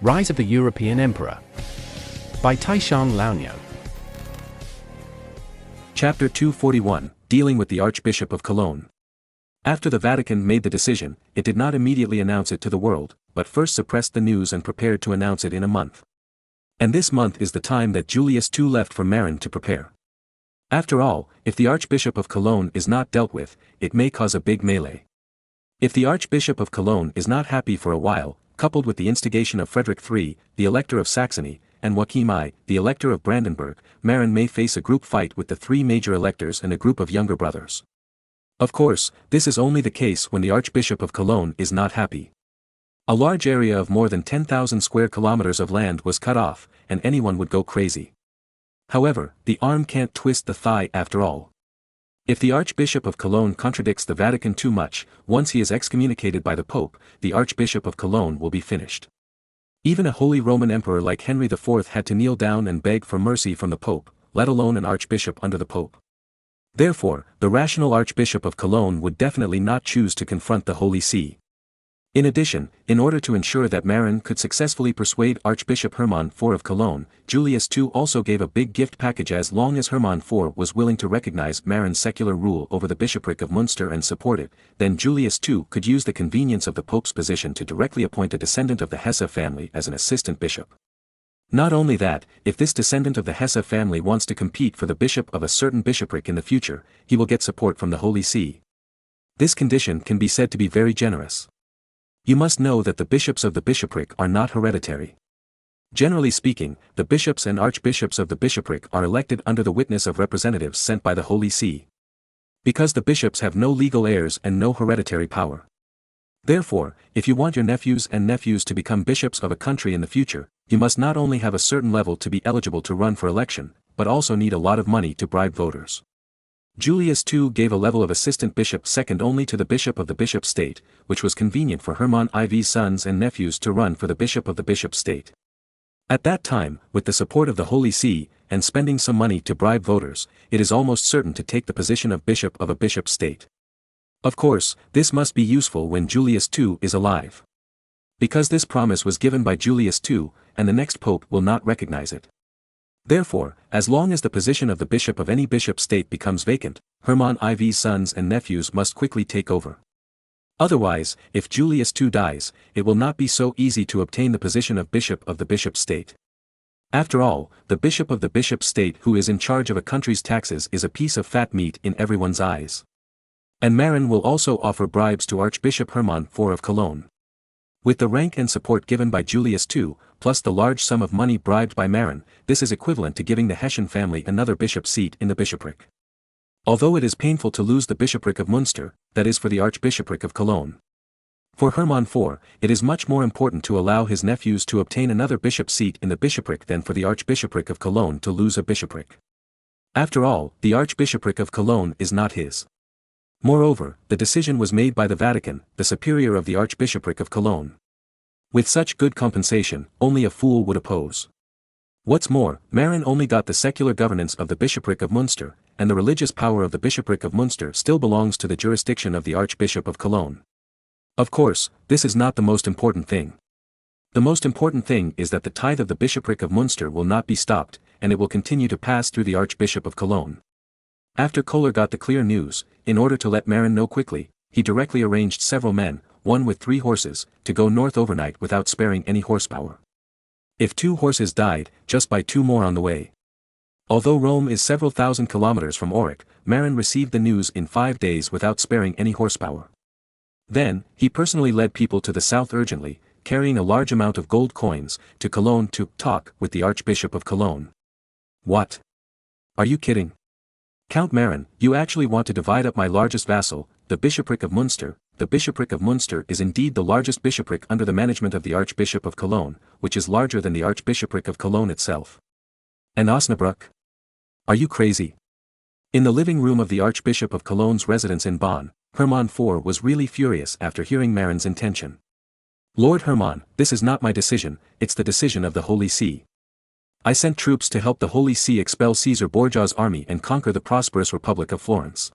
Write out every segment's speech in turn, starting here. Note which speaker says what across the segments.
Speaker 1: Rise of the European Emperor by Taishan Laonyo.
Speaker 2: Chapter 241, Dealing with the Archbishop of Cologne. After the Vatican made the decision, it did not immediately announce it to the world, but first suppressed the news and prepared to announce it in a month. And this month is the time that Julius II left for Marin to prepare. After all, if the Archbishop of Cologne is not dealt with, it may cause a big melee. If the Archbishop of Cologne is not happy for a while, coupled with the instigation of Frederick III, the Elector of Saxony, and Joachim I, the Elector of Brandenburg, Marin may face a group fight with the three major electors and a group of younger brothers. Of course, this is only the case when the Archbishop of Cologne is not happy. A large area of more than 10,000 square kilometers of land was cut off, and anyone would go crazy. However, the arm can't twist the thigh after all. If the Archbishop of Cologne contradicts the Vatican too much, once he is excommunicated by the Pope, the Archbishop of Cologne will be finished. Even a Holy Roman Emperor like Henry IV had to kneel down and beg for mercy from the Pope, let alone an Archbishop under the Pope. Therefore, the rational Archbishop of Cologne would definitely not choose to confront the Holy See. In addition, in order to ensure that Marin could successfully persuade Archbishop Hermann IV of Cologne, Julius II also gave a big gift package as long as Hermann IV was willing to recognize Marin's secular rule over the bishopric of Munster and support it, then Julius II could use the convenience of the Pope's position to directly appoint a descendant of the Hesse family as an assistant bishop. Not only that, if this descendant of the Hesse family wants to compete for the bishop of a certain bishopric in the future, he will get support from the Holy See. This condition can be said to be very generous. You must know that the bishops of the bishopric are not hereditary. Generally speaking, the bishops and archbishops of the bishopric are elected under the witness of representatives sent by the Holy See. Because the bishops have no legal heirs and no hereditary power. Therefore, if you want your nephews to become bishops of a country in the future, you must not only have a certain level to be eligible to run for election, but also need a lot of money to bribe voters. Julius II gave a level of assistant bishop second only to the bishop of the bishop state, which was convenient for Hermann IV's sons and nephews to run for the bishop of the bishop state. At that time, with the support of the Holy See, and spending some money to bribe voters, it is almost certain to take the position of bishop of a bishop state. Of course, this must be useful when Julius II is alive. Because this promise was given by Julius II, and the next pope will not recognize it. Therefore, as long as the position of the bishop of any bishop state becomes vacant, Hermann IV's sons and nephews must quickly take over. Otherwise, if Julius II dies, it will not be so easy to obtain the position of bishop of the bishop state. After all, the bishop of the bishop state who is in charge of a country's taxes is a piece of fat meat in everyone's eyes. And Marin will also offer bribes to Archbishop Hermann IV of Cologne. With the rank and support given by Julius II, plus the large sum of money bribed by Marin, this is equivalent to giving the Hessian family another bishop seat in the bishopric. Although it is painful to lose the bishopric of Munster, that is for the Archbishopric of Cologne. For Hermann IV, it is much more important to allow his nephews to obtain another bishop seat in the bishopric than for the Archbishopric of Cologne to lose a bishopric. After all, the Archbishopric of Cologne is not his. Moreover, the decision was made by the Vatican, the superior of the Archbishopric of Cologne. With such good compensation, only a fool would oppose. What's more, Marin only got the secular governance of the bishopric of Munster, and the religious power of the bishopric of Munster still belongs to the jurisdiction of the Archbishop of Cologne. Of course, this is not the most important thing. The most important thing is that the tithe of the bishopric of Munster will not be stopped, and it will continue to pass through the Archbishop of Cologne. After Kohler got the clear news, in order to let Marin know quickly, he directly arranged several men, one with 3 horses, to go north overnight without sparing any horsepower. If 2 horses died, just buy 2 more on the way. Although Rome is several thousand kilometers from Aurich, Marin received the news in 5 days without sparing any horsepower. Then, he personally led people to the south urgently, carrying a large amount of gold coins, to Cologne to talk with the Archbishop of Cologne. What? Are you kidding? Count Marin, you actually want to divide up my largest vassal, the bishopric of Munster. The bishopric of Munster is indeed the largest bishopric under the management of the Archbishop of Cologne, which is larger than the Archbishopric of Cologne itself. And Osnabrück? Are you crazy? In the living room of the Archbishop of Cologne's residence in Bonn, Hermann IV was really furious after hearing Marin's intention. Lord Hermann, this is not my decision, it's the decision of the Holy See. I sent troops to help the Holy See expel Caesar Borgia's army and conquer the prosperous Republic of Florence.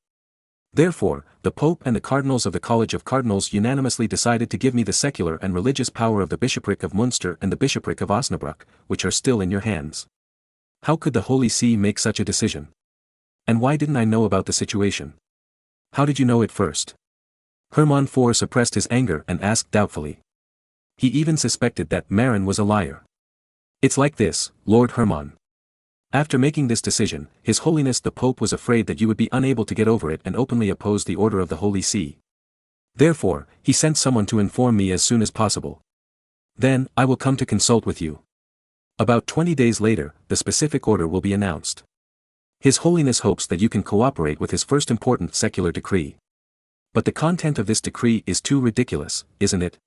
Speaker 2: Therefore, the Pope and the cardinals of the College of Cardinals unanimously decided to give me the secular and religious power of the bishopric of Munster and the bishopric of Osnabrück, which are still in your hands. How could the Holy See make such a decision? And why didn't I know about the situation? How did you know it first? Hermann IV suppressed his anger and asked doubtfully. He even suspected that Marin was a liar. It's like this, Lord Hermann. After making this decision, His Holiness the Pope was afraid that you would be unable to get over it and openly oppose the order of the Holy See. Therefore, he sent someone to inform me as soon as possible. Then, I will come to consult with you. About 20 days later, the specific order will be announced. His Holiness hopes that you can cooperate with his first important secular decree. But the content of this decree is too ridiculous, isn't it?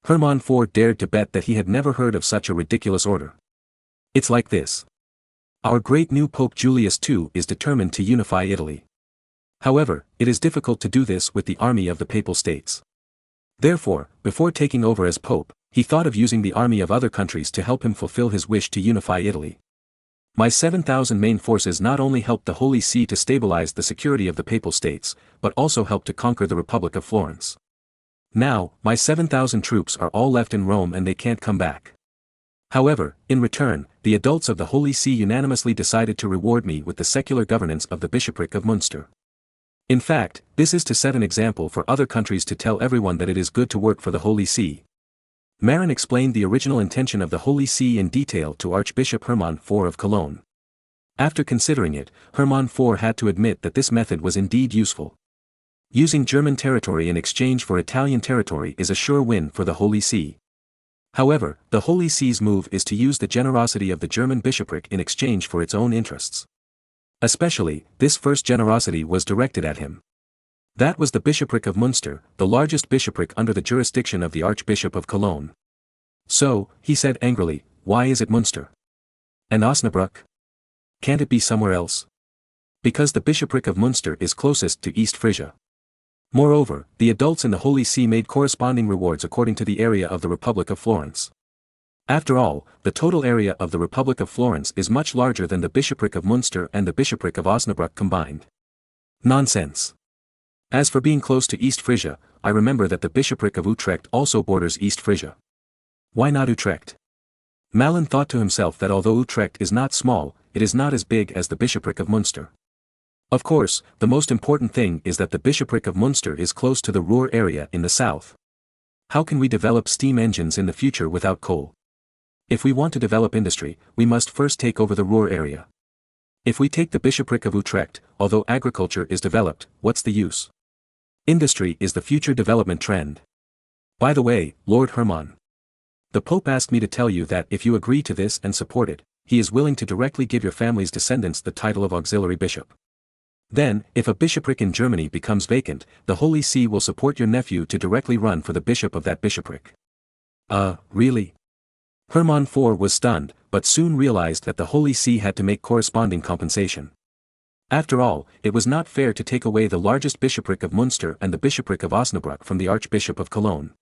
Speaker 2: Hermann IV dared to bet that he had never heard of such a ridiculous order. It's like this. Our great new Pope Julius II is determined to unify Italy. However, it is difficult to do this with the army of the Papal States. Therefore, before taking over as Pope, he thought of using the army of other countries to help him fulfill his wish to unify Italy. My 7,000 main forces not only helped the Holy See to stabilize the security of the Papal States, but also helped to conquer the Republic of Florence. Now, my 7,000 troops are all left in Rome and they can't come back. However, in return, the adults of the Holy See unanimously decided to reward me with the secular governance of the bishopric of Munster. In fact, this is to set an example for other countries to tell everyone that it is good to work for the Holy See. Marin explained the original intention of the Holy See in detail to Archbishop Hermann IV of Cologne. After considering it, Hermann IV had to admit that this method was indeed useful. Using German territory in exchange for Italian territory is a sure win for the Holy See. However, the Holy See's move is to use the generosity of the German bishopric in exchange for its own interests. Especially, this first generosity was directed at him. That was the bishopric of Munster, the largest bishopric under the jurisdiction of the Archbishop of Cologne. So, he said angrily, why is it Munster? And Osnabrück? Can't it be somewhere else? Because the bishopric of Munster is closest to East Frisia. Moreover, the adults in the Holy See made corresponding rewards according to the area of the Republic of Florence. After all, the total area of the Republic of Florence is much larger than the bishopric of Munster and the bishopric of Osnabrück combined. Nonsense. As for being close to East Frisia, I remember that the bishopric of Utrecht also borders East Frisia. Why not Utrecht? Marin thought to himself that although Utrecht is not small, it is not as big as the bishopric of Munster. Of course, the most important thing is that the bishopric of Munster is close to the Ruhr area in the south. How can we develop steam engines in the future without coal? If we want to develop industry, we must first take over the Ruhr area. If we take the bishopric of Utrecht, although agriculture is developed, what's the use? Industry is the future development trend. By the way, Lord Hermann. The Pope asked me to tell you that if you agree to this and support it, he is willing to directly give your family's descendants the title of auxiliary bishop. Then, if a bishopric in Germany becomes vacant, the Holy See will support your nephew to directly run for the bishop of that bishopric. Really? Hermann IV was stunned, but soon realized that the Holy See had to make corresponding compensation. After all, it was not fair to take away the largest bishopric of Munster and the bishopric of Osnabrück from the Archbishop of Cologne.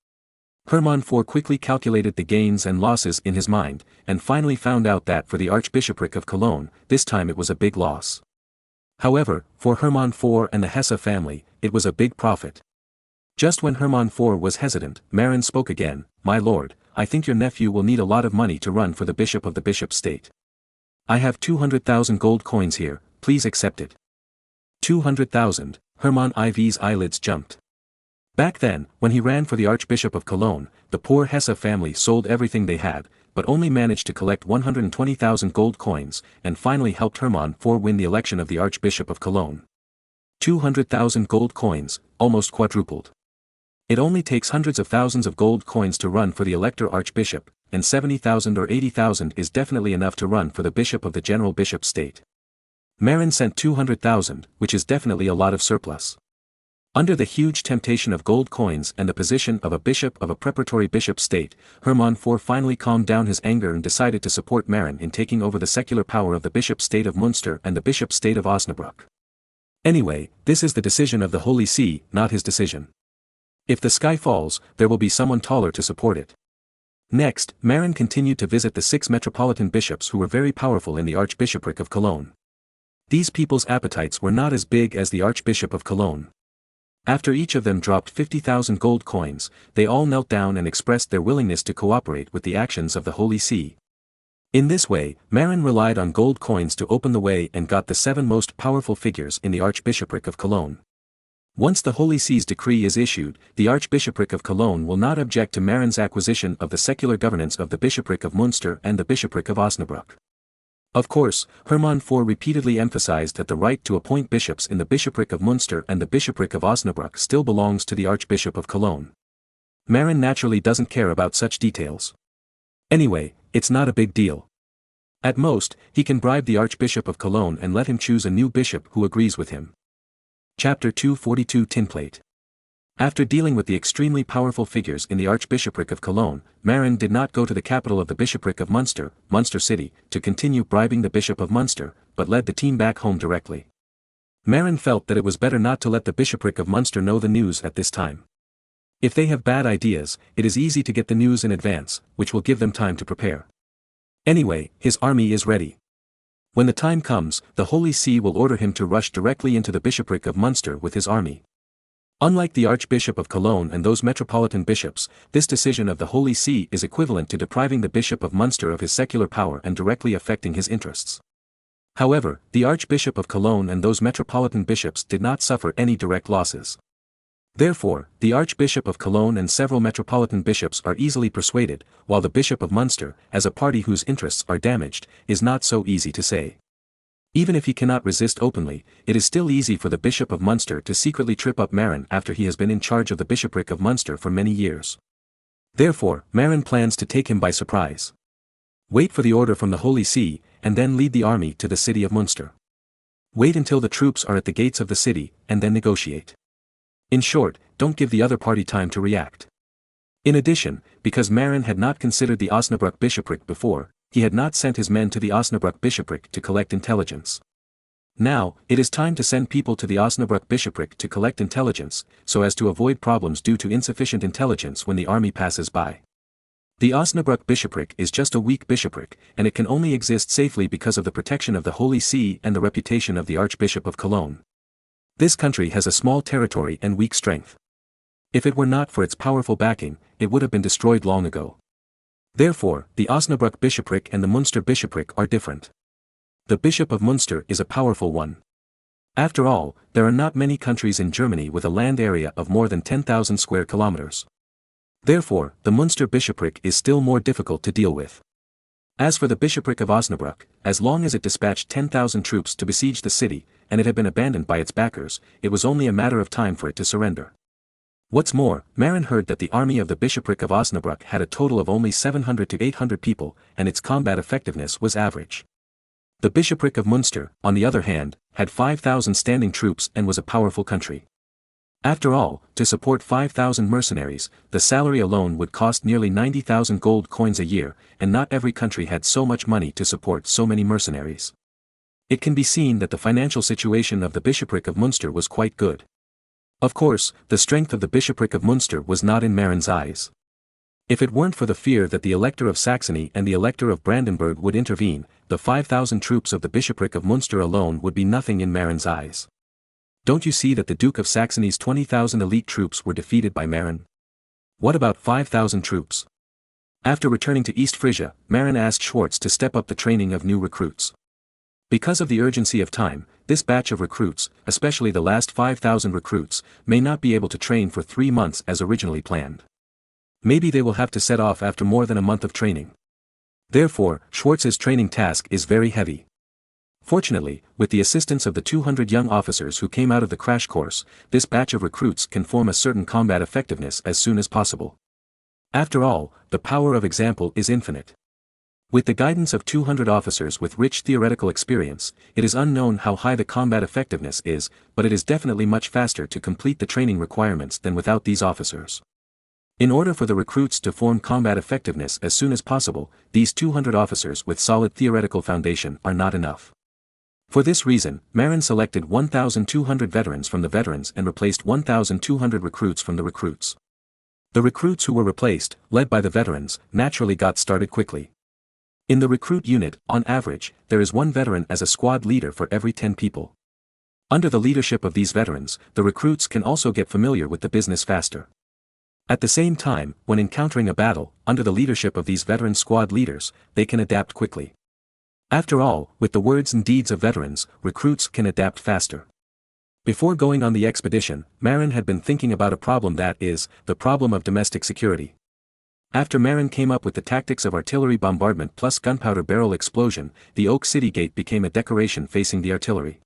Speaker 2: Hermann IV quickly calculated the gains and losses in his mind, and finally found out that for the Archbishopric of Cologne, this time it was a big loss. However, for Hermann IV and the Hesse family, it was a big profit. Just when Hermann IV was hesitant, Marin spoke again, "My lord, I think your nephew will need a lot of money to run for the bishop of the bishop state. I have 200,000 gold coins here, please accept it." 200,000, Hermann IV's eyelids jumped. Back then, when he ran for the Archbishop of Cologne, the poor Hesse family sold everything they had, but only managed to collect 120,000 gold coins, and finally helped Hermann IV win the election of the Archbishop of Cologne. 200,000 gold coins, almost quadrupled. It only takes hundreds of thousands of gold coins to run for the elector archbishop, and 70,000 or 80,000 is definitely enough to run for the bishop of the general bishop state. Marin sent 200,000, which is definitely a lot of surplus. Under the huge temptation of gold coins and the position of a bishop of a preparatory bishop state, Hermann IV finally calmed down his anger and decided to support Marin in taking over the secular power of the bishop state of Munster and the bishop state of Osnabrück. Anyway, this is the decision of the Holy See, not his decision. If the sky falls, there will be someone taller to support it. Next, Marin continued to visit the 6 metropolitan bishops who were very powerful in the Archbishopric of Cologne. These people's appetites were not as big as the Archbishop of Cologne. After each of them dropped 50,000 gold coins, they all knelt down and expressed their willingness to cooperate with the actions of the Holy See. In this way, Marin relied on gold coins to open the way and got the 7 most powerful figures in the Archbishopric of Cologne. Once the Holy See's decree is issued, the Archbishopric of Cologne will not object to Marin's acquisition of the secular governance of the Bishopric of Munster and the Bishopric of Osnabrück. Of course, Hermann IV repeatedly emphasized that the right to appoint bishops in the Bishopric of Munster and the Bishopric of Osnabrück still belongs to the Archbishop of Cologne. Marin naturally doesn't care about such details. Anyway, it's not a big deal. At most, he can bribe the Archbishop of Cologne and let him choose a new bishop who agrees with him. Chapter 242 Tinplate. After dealing with the extremely powerful figures in the Archbishopric of Cologne, Marin did not go to the capital of the Bishopric of Munster, Munster City, to continue bribing the Bishop of Munster, but led the team back home directly. Marin felt that it was better not to let the Bishopric of Munster know the news at this time. If they have bad ideas, it is easy to get the news in advance, which will give them time to prepare. Anyway, his army is ready. When the time comes, the Holy See will order him to rush directly into the Bishopric of Munster with his army. Unlike the Archbishop of Cologne and those metropolitan bishops, this decision of the Holy See is equivalent to depriving the Bishop of Munster of his secular power and directly affecting his interests. However, the Archbishop of Cologne and those metropolitan bishops did not suffer any direct losses. Therefore, the Archbishop of Cologne and several metropolitan bishops are easily persuaded, while the Bishop of Munster, as a party whose interests are damaged, is not so easy to say. Even if he cannot resist openly, it is still easy for the Bishop of Munster to secretly trip up Marin after he has been in charge of the Bishopric of Munster for many years. Therefore, Marin plans to take him by surprise. Wait for the order from the Holy See, and then lead the army to the city of Munster. Wait until the troops are at the gates of the city, and then negotiate. In short, don't give the other party time to react. In addition, because Marin had not considered the Osnabrück bishopric before, he had not sent his men to the Osnabrück bishopric to collect intelligence. Now, it is time to send people to the Osnabrück bishopric to collect intelligence, so as to avoid problems due to insufficient intelligence when the army passes by. The Osnabrück bishopric is just a weak bishopric, and it can only exist safely because of the protection of the Holy See and the reputation of the Archbishop of Cologne. This country has a small territory and weak strength. If it were not for its powerful backing, it would have been destroyed long ago. Therefore, the Osnabrück bishopric and the Munster bishopric are different. The Bishop of Munster is a powerful one. After all, there are not many countries in Germany with a land area of more than 10,000 square kilometers. Therefore, the Munster bishopric is still more difficult to deal with. As for the Bishopric of Osnabrück, as long as it dispatched 10,000 troops to besiege the city, and it had been abandoned by its backers, it was only a matter of time for it to surrender. What's more, Marin heard that the army of the Bishopric of Osnabrück had a total of only 700 to 800 people, and its combat effectiveness was average. The Bishopric of Munster, on the other hand, had 5,000 standing troops and was a powerful country. After all, to support 5,000 mercenaries, the salary alone would cost nearly 90,000 gold coins a year, and not every country had so much money to support so many mercenaries. It can be seen that the financial situation of the Bishopric of Munster was quite good. Of course, the strength of the Bishopric of Munster was not in Marin's eyes. If it weren't for the fear that the Elector of Saxony and the Elector of Brandenburg would intervene, the 5,000 troops of the Bishopric of Munster alone would be nothing in Marin's eyes. Don't you see that the Duke of Saxony's 20,000 elite troops were defeated by Marin? What about 5,000 troops? After returning to East Frisia, Marin asked Schwartz to step up the training of new recruits. Because of the urgency of time, this batch of recruits, especially the last 5,000 recruits, may not be able to train for 3 months as originally planned. Maybe they will have to set off after more than a month of training. Therefore, Schwartz's training task is very heavy. Fortunately, with the assistance of the 200 young officers who came out of the crash course, this batch of recruits can form a certain combat effectiveness as soon as possible. After all, the power of example is infinite. With the guidance of 200 officers with rich theoretical experience, it is unknown how high the combat effectiveness is, but it is definitely much faster to complete the training requirements than without these officers. In order for the recruits to form combat effectiveness as soon as possible, these 200 officers with solid theoretical foundation are not enough. For this reason, Marin selected 1,200 veterans from the veterans and replaced 1,200 recruits from the recruits. The recruits who were replaced, led by the veterans, naturally got started quickly. In the recruit unit, on average, there is one veteran as a squad leader for every 10 people. Under the leadership of these veterans, the recruits can also get familiar with the business faster. At the same time, when encountering a battle, under the leadership of these veteran squad leaders, they can adapt quickly. After all, with the words and deeds of veterans, recruits can adapt faster. Before going on the expedition, Marin had been thinking about a problem, that is, the problem of domestic security. After Marin came up with the tactics of artillery bombardment plus gunpowder barrel explosion, the Oak City Gate became a decoration facing the artillery.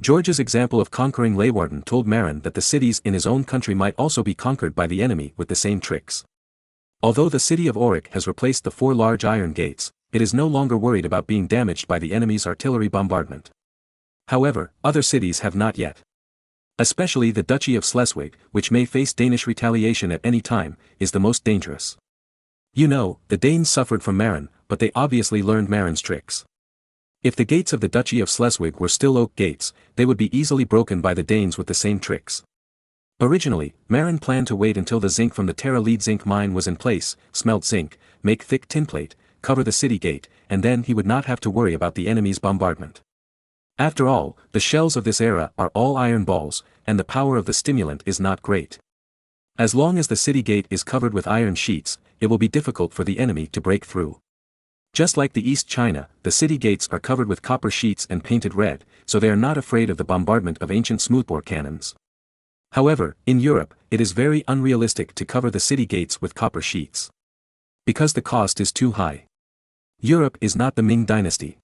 Speaker 2: George's example of conquering Leeuwarden told Marin that the cities in his own country might also be conquered by the enemy with the same tricks. Although the city of Auric has replaced the 4 large iron gates, it is no longer worried about being damaged by the enemy's artillery bombardment. However, other cities have not yet. Especially the Duchy of Schleswig, which may face Danish retaliation at any time, is the most dangerous. You know, the Danes suffered from Marin, but they obviously learned Marin's tricks. If the gates of the Duchy of Schleswig were still oak gates, they would be easily broken by the Danes with the same tricks. Originally, Marin planned to wait until the zinc from the Terra lead zinc mine was in place, smelt zinc, make thick tinplate, cover the city gate, and then he would not have to worry about the enemy's bombardment. After all, the shells of this era are all iron balls, and the power of the stimulant is not great. As long as the city gate is covered with iron sheets, it will be difficult for the enemy to break through. Just like the East China, the city gates are covered with copper sheets and painted red, so they are not afraid of the bombardment of ancient smoothbore cannons. However, in Europe, it is very unrealistic to cover the city gates with copper sheets. Because the cost is too high. Europe is not the Ming dynasty.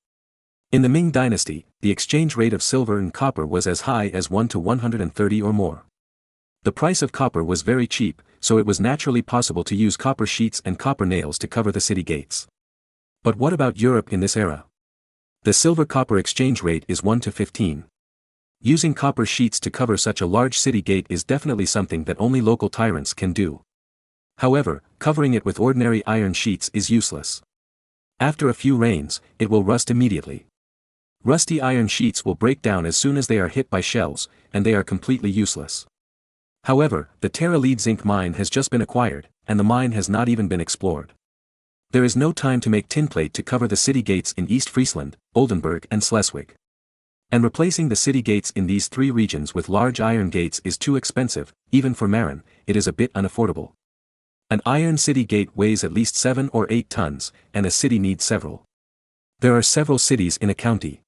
Speaker 2: In the Ming dynasty, the exchange rate of silver and copper was as high as 1 to 130 or more. The price of copper was very cheap, so it was naturally possible to use copper sheets and copper nails to cover the city gates. But what about Europe in this era? The silver-copper exchange rate is 1 to 15. Using copper sheets to cover such a large city gate is definitely something that only local tyrants can do. However, covering it with ordinary iron sheets is useless. After a few rains, it will rust immediately. Rusty iron sheets will break down as soon as they are hit by shells, and they are completely useless. However, the Terra lead zinc mine has just been acquired, and the mine has not even been explored. There is no time to make tinplate to cover the city gates in East Friesland, Oldenburg and Schleswig. And replacing the city gates in these 3 regions with large iron gates is too expensive, even for Marin, it is a bit unaffordable. An iron city gate weighs at least 7 or 8 tons, and a city needs several. There are several cities in a county.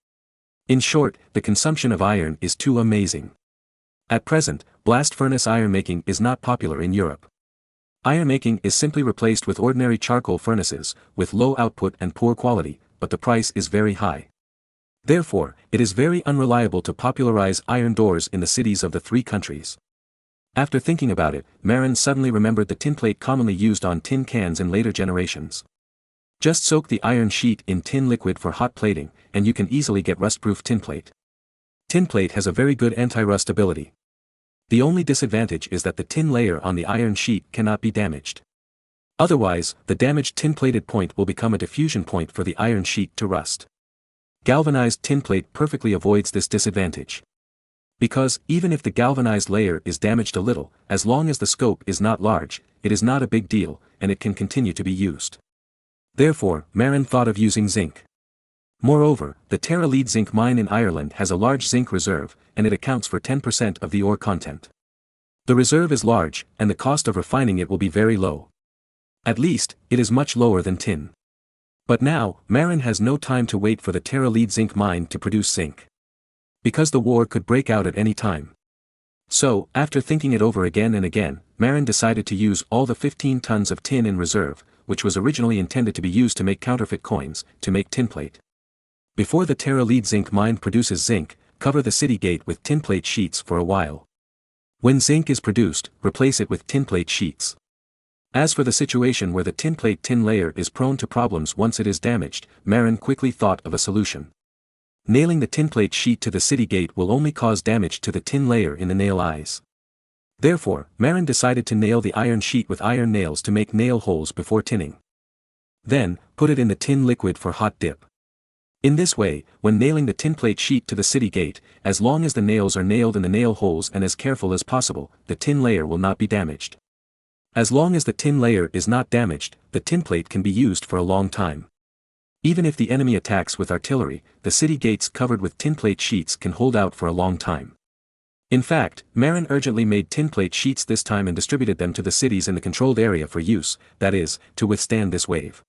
Speaker 2: In short, the consumption of iron is too amazing. At present, blast furnace ironmaking is not popular in Europe. Ironmaking is simply replaced with ordinary charcoal furnaces, with low output and poor quality, but the price is very high. Therefore, it is very unreliable to popularize iron doors in the cities of the 3 countries. After thinking about it, Marin suddenly remembered the tinplate commonly used on tin cans in later generations. Just soak the iron sheet in tin liquid for hot plating, and you can easily get rust-proof tinplate. Tinplate has a very good anti-rust ability. The only disadvantage is that the tin layer on the iron sheet cannot be damaged. Otherwise, the damaged tin-plated point will become a diffusion point for the iron sheet to rust. Galvanized tinplate perfectly avoids this disadvantage. Because, even if the galvanized layer is damaged a little, as long as the scope is not large, it is not a big deal, and it can continue to be used. Therefore, Marin thought of using zinc. Moreover, the Terra lead zinc mine in Ireland has a large zinc reserve, and it accounts for 10% of the ore content. The reserve is large, and the cost of refining it will be very low. At least, it is much lower than tin. But now, Marin has no time to wait for the Terra lead zinc mine to produce zinc. Because the war could break out at any time. So, after thinking it over again and again, Marin decided to use all the 15 tons of tin in reserve, which was originally intended to be used to make counterfeit coins, to make tinplate. Before the Terra lead zinc mine produces zinc, cover the city gate with tinplate sheets for a while. When zinc is produced, replace it with tinplate sheets. As for the situation where the tinplate tin layer is prone to problems once it is damaged, Marin quickly thought of a solution. Nailing the tinplate sheet to the city gate will only cause damage to the tin layer in the nail eyes. Therefore, Marin decided to nail the iron sheet with iron nails to make nail holes before tinning. Then, put it in the tin liquid for hot dip. In this way, when nailing the tinplate sheet to the city gate, as long as the nails are nailed in the nail holes and as careful as possible, the tin layer will not be damaged. As long as the tin layer is not damaged, the tinplate can be used for a long time. Even if the enemy attacks with artillery, the city gates covered with tinplate sheets can hold out for a long time. In fact, Marin urgently made tinplate sheets this time and distributed them to the cities in the controlled area for use, that is, to withstand this wave.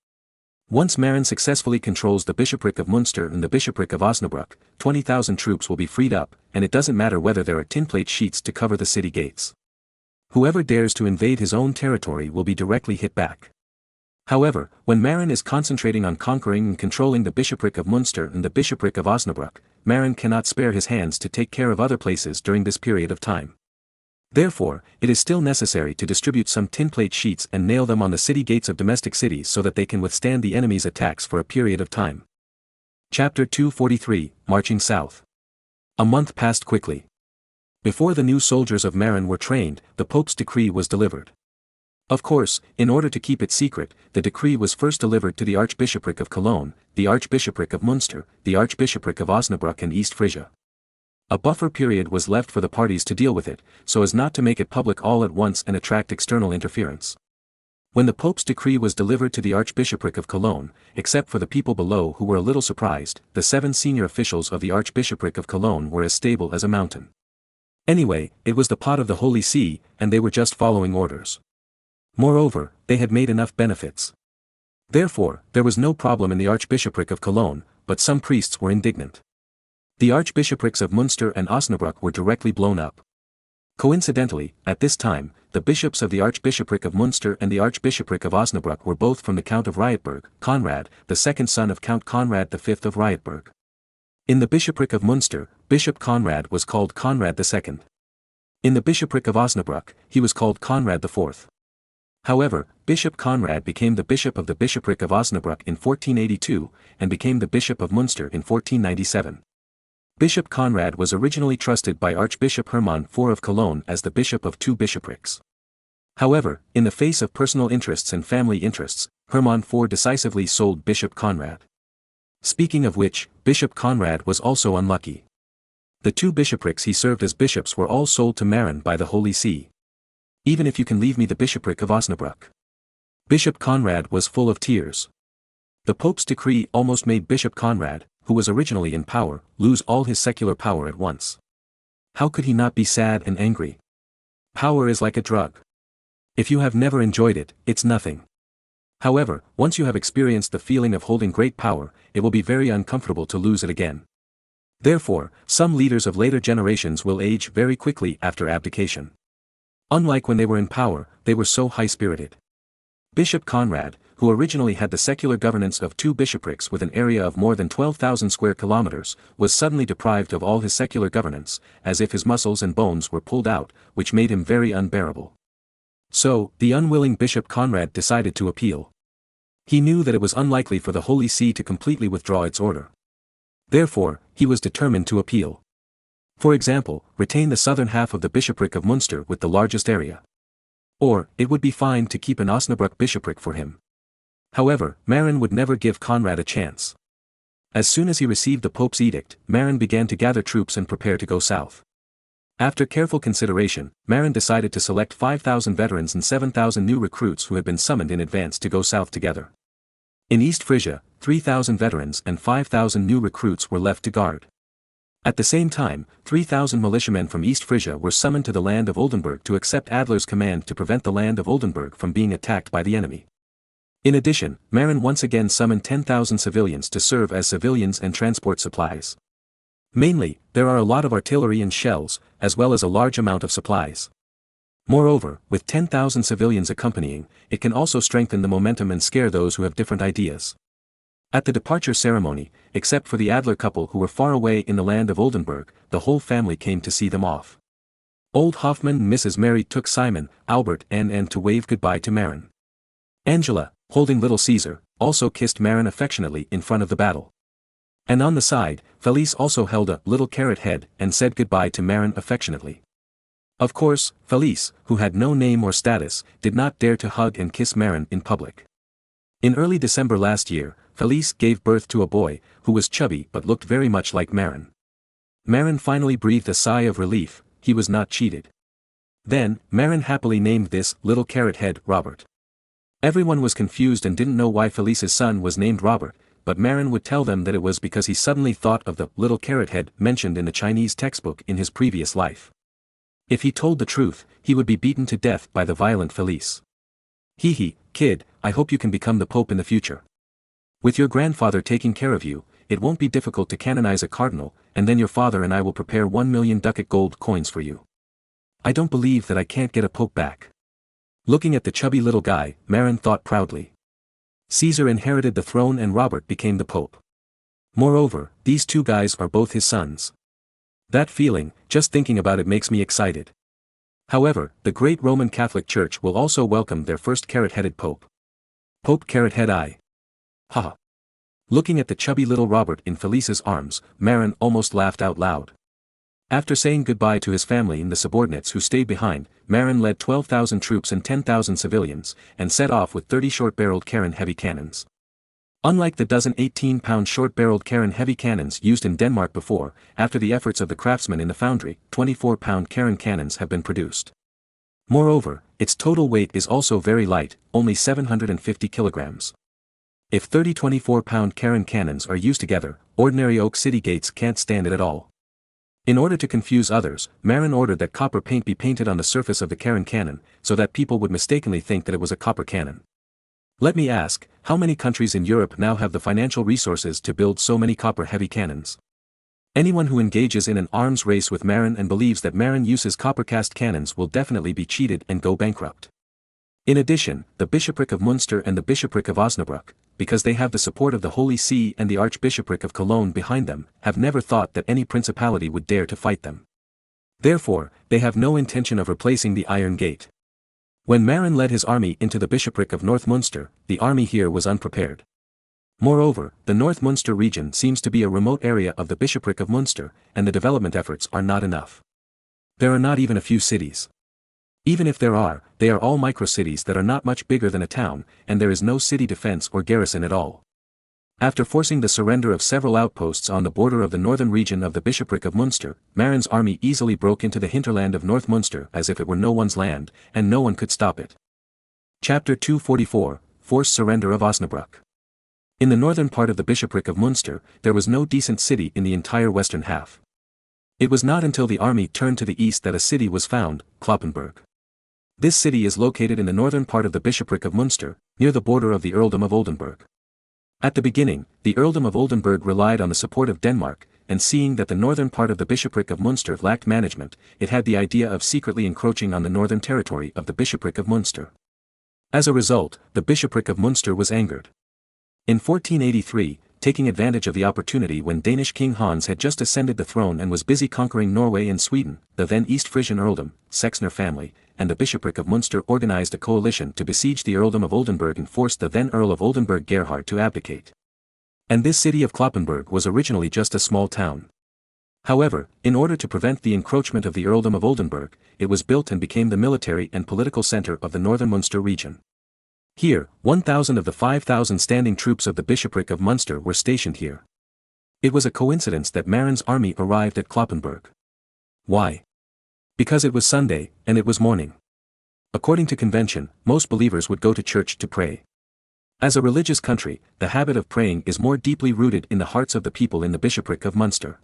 Speaker 2: Once Marin successfully controls the bishopric of Munster and the bishopric of Osnabrück, 20,000 troops will be freed up, and it doesn't matter whether there are tinplate sheets to cover the city gates. Whoever dares to invade his own territory will be directly hit back. However, when Marin is concentrating on conquering and controlling the bishopric of Munster and the bishopric of Osnabrück, Marin cannot spare his hands to take care of other places during this period of time. Therefore, it is still necessary to distribute some tinplate sheets and nail them on the city gates of domestic cities so that they can withstand the enemy's attacks for a period of time. Chapter 243, Marching South. A month passed quickly. Before the new soldiers of Marin were trained, the Pope's decree was delivered. Of course, in order to keep it secret, the decree was first delivered to the Archbishopric of Cologne, the Archbishopric of Munster, the Archbishopric of Osnabrück and East Frisia. A buffer period was left for the parties to deal with it, so as not to make it public all at once and attract external interference. When the Pope's decree was delivered to the Archbishopric of Cologne, except for the people below who were a little surprised, the 7 senior officials of the Archbishopric of Cologne were as stable as a mountain. Anyway, it was the pot of the Holy See, and they were just following orders. Moreover, they had made enough benefits. Therefore, there was no problem in the Archbishopric of Cologne, but some priests were indignant. The archbishoprics of Munster and Osnabrück were directly blown up. Coincidentally, at this time, the bishops of the Archbishopric of Munster and the Archbishopric of Osnabrück were both from the Count of Rietberg, Conrad, the second son of Count Conrad V of Rietberg. In the bishopric of Munster, Bishop Conrad was called Conrad II. In the bishopric of Osnabrück, he was called Conrad IV. However, Bishop Conrad became the bishop of the bishopric of Osnabrück in 1482, and became the bishop of Munster in 1497. Bishop Conrad was originally trusted by Archbishop Hermann IV of Cologne as the bishop of 2 bishoprics. However, in the face of personal interests and family interests, Hermann IV decisively sold Bishop Conrad. Speaking of which, Bishop Conrad was also unlucky. The 2 bishoprics he served as bishops were all sold to Marin by the Holy See. Even if you can leave me the bishopric of Osnabrück. Bishop Conrad was full of tears. The Pope's decree almost made Bishop Conrad, who was originally in power, lose all his secular power at once. How could he not be sad and angry? Power is like a drug. If you have never enjoyed it, it's nothing. However, once you have experienced the feeling of holding great power, it will be very uncomfortable to lose it again. Therefore, some leaders of later generations will age very quickly after abdication. Unlike when they were in power, they were so high-spirited. Bishop Conrad, who originally had the secular governance of 2 bishoprics with an area of more than 12,000 square kilometers, was suddenly deprived of all his secular governance, as if his muscles and bones were pulled out, which made him very unbearable. So, the unwilling Bishop Conrad decided to appeal. He knew that it was unlikely for the Holy See to completely withdraw its order. Therefore, he was determined to appeal. For example, retain the southern half of the bishopric of Munster with the largest area. Or, it would be fine to keep an Osnabrück bishopric for him. However, Marin would never give Conrad a chance. As soon as he received the Pope's edict, Marin began to gather troops and prepare to go south. After careful consideration, Marin decided to select 5,000 veterans and 7,000 new recruits who had been summoned in advance to go south together. In East Frisia, 3,000 veterans and 5,000 new recruits were left to guard. At the same time, 3,000 militiamen from East Frisia were summoned to the land of Oldenburg to accept Adler's command to prevent the land of Oldenburg from being attacked by the enemy. In addition, Marin once again summoned 10,000 civilians to serve as civilians and transport supplies. Mainly, there are a lot of artillery and shells, as well as a large amount of supplies. Moreover, with 10,000 civilians accompanying, it can also strengthen the momentum and scare those who have different ideas. At the departure ceremony, except for the Adler couple who were far away in the land of Oldenburg, the whole family came to see them off. Old Hoffman and Mrs. Mary took Simon, Albert and Anne to wave goodbye to Marin. Angela, holding little Caesar, also kissed Marin affectionately in front of the battle. And on the side, Felice also held a little carrot head and said goodbye to Marin affectionately. Of course, Felice, who had no name or status, did not dare to hug and kiss Marin in public. In early December last year, Felice gave birth to a boy, who was chubby but looked very much like Marin. Marin finally breathed a sigh of relief, he was not cheated. Then, Marin happily named this little carrot head Robert. Everyone was confused and didn't know why Felice's son was named Robert, but Marin would tell them that it was because he suddenly thought of the little carrot head mentioned in the Chinese textbook in his previous life. If he told the truth, he would be beaten to death by the violent Felice. Hee, kid, I hope you can become the Pope in the future. With your grandfather taking care of you, it won't be difficult to canonize a cardinal, and then your father and I will prepare 1,000,000 ducat gold coins for you. I don't believe that I can't get a pope back. Looking at the chubby little guy, Marin thought proudly. Caesar inherited the throne and Robert became the pope. Moreover, these two guys are both his sons. That feeling, just thinking about it makes me excited. However, the great Roman Catholic Church will also welcome their first carrot-headed pope. Pope Carrot-Head I. Haha. Looking at the chubby little Robert in Felice's arms, Marin almost laughed out loud. After saying goodbye to his family and the subordinates who stayed behind, Marin led 12,000 troops and 10,000 civilians, and set off with 30 short-barreled Karen heavy cannons. Unlike the dozen 18-pound short-barreled Karen heavy cannons used in Denmark before, after the efforts of the craftsmen in the foundry, 24-pound Karen cannons have been produced. Moreover, its total weight is also very light, only 750 kilograms. If 30 24-pound Karen cannons are used together, ordinary oak city gates can't stand it at all. In order to confuse others, Marin ordered that copper paint be painted on the surface of the Karen cannon, so that people would mistakenly think that it was a copper cannon. Let me ask, how many countries in Europe now have the financial resources to build so many copper-heavy cannons? Anyone who engages in an arms race with Marin and believes that Marin uses copper-cast cannons will definitely be cheated and go bankrupt. In addition, the Bishopric of Munster and the Bishopric of Osnabrück, because they have the support of the Holy See and the Archbishopric of Cologne behind them, have never thought that any principality would dare to fight them. Therefore, they have no intention of replacing the Iron Gate. When Marin led his army into the Bishopric of North Munster, the army here was unprepared. Moreover, the North Munster region seems to be a remote area of the Bishopric of Munster, and the development efforts are not enough. There are not even a few cities. Even if there are, they are all micro-cities that are not much bigger than a town, and there is no city defense or garrison at all. After forcing the surrender of several outposts on the border of the northern region of the Bishopric of Munster, Marin's army easily broke into the hinterland of North Munster as if it were no one's land, and no one could stop it. Chapter 244, Forced Surrender of Osnabrück. In the northern part of the Bishopric of Munster, there was no decent city in the entire western half. It was not until the army turned to the east that a city was found, Cloppenburg. This city is located in the northern part of the Bishopric of Munster, near the border of the Earldom of Oldenburg. At the beginning, the Earldom of Oldenburg relied on the support of Denmark, and seeing that the northern part of the Bishopric of Munster lacked management, it had the idea of secretly encroaching on the northern territory of the Bishopric of Munster. As a result, the Bishopric of Munster was angered. In 1483, taking advantage of the opportunity when Danish King Hans had just ascended the throne and was busy conquering Norway and Sweden, the then East Frisian Earldom, Saxony family, and the Bishopric of Munster organized a coalition to besiege the Earldom of Oldenburg and forced the then Earl of Oldenburg Gerhard to abdicate. And this city of Cloppenburg was originally just a small town. However, in order to prevent the encroachment of the Earldom of Oldenburg, it was built and became the military and political center of the northern Munster region. Here, 1,000 of the 5,000 standing troops of the Bishopric of Munster were stationed here. It was a coincidence that Marin's army arrived at Cloppenburg. Why? Because it was Sunday, and it was morning. According to convention, most believers would go to church to pray. As a religious country, the habit of praying is more deeply rooted in the hearts of the people in the Bishopric of Munster.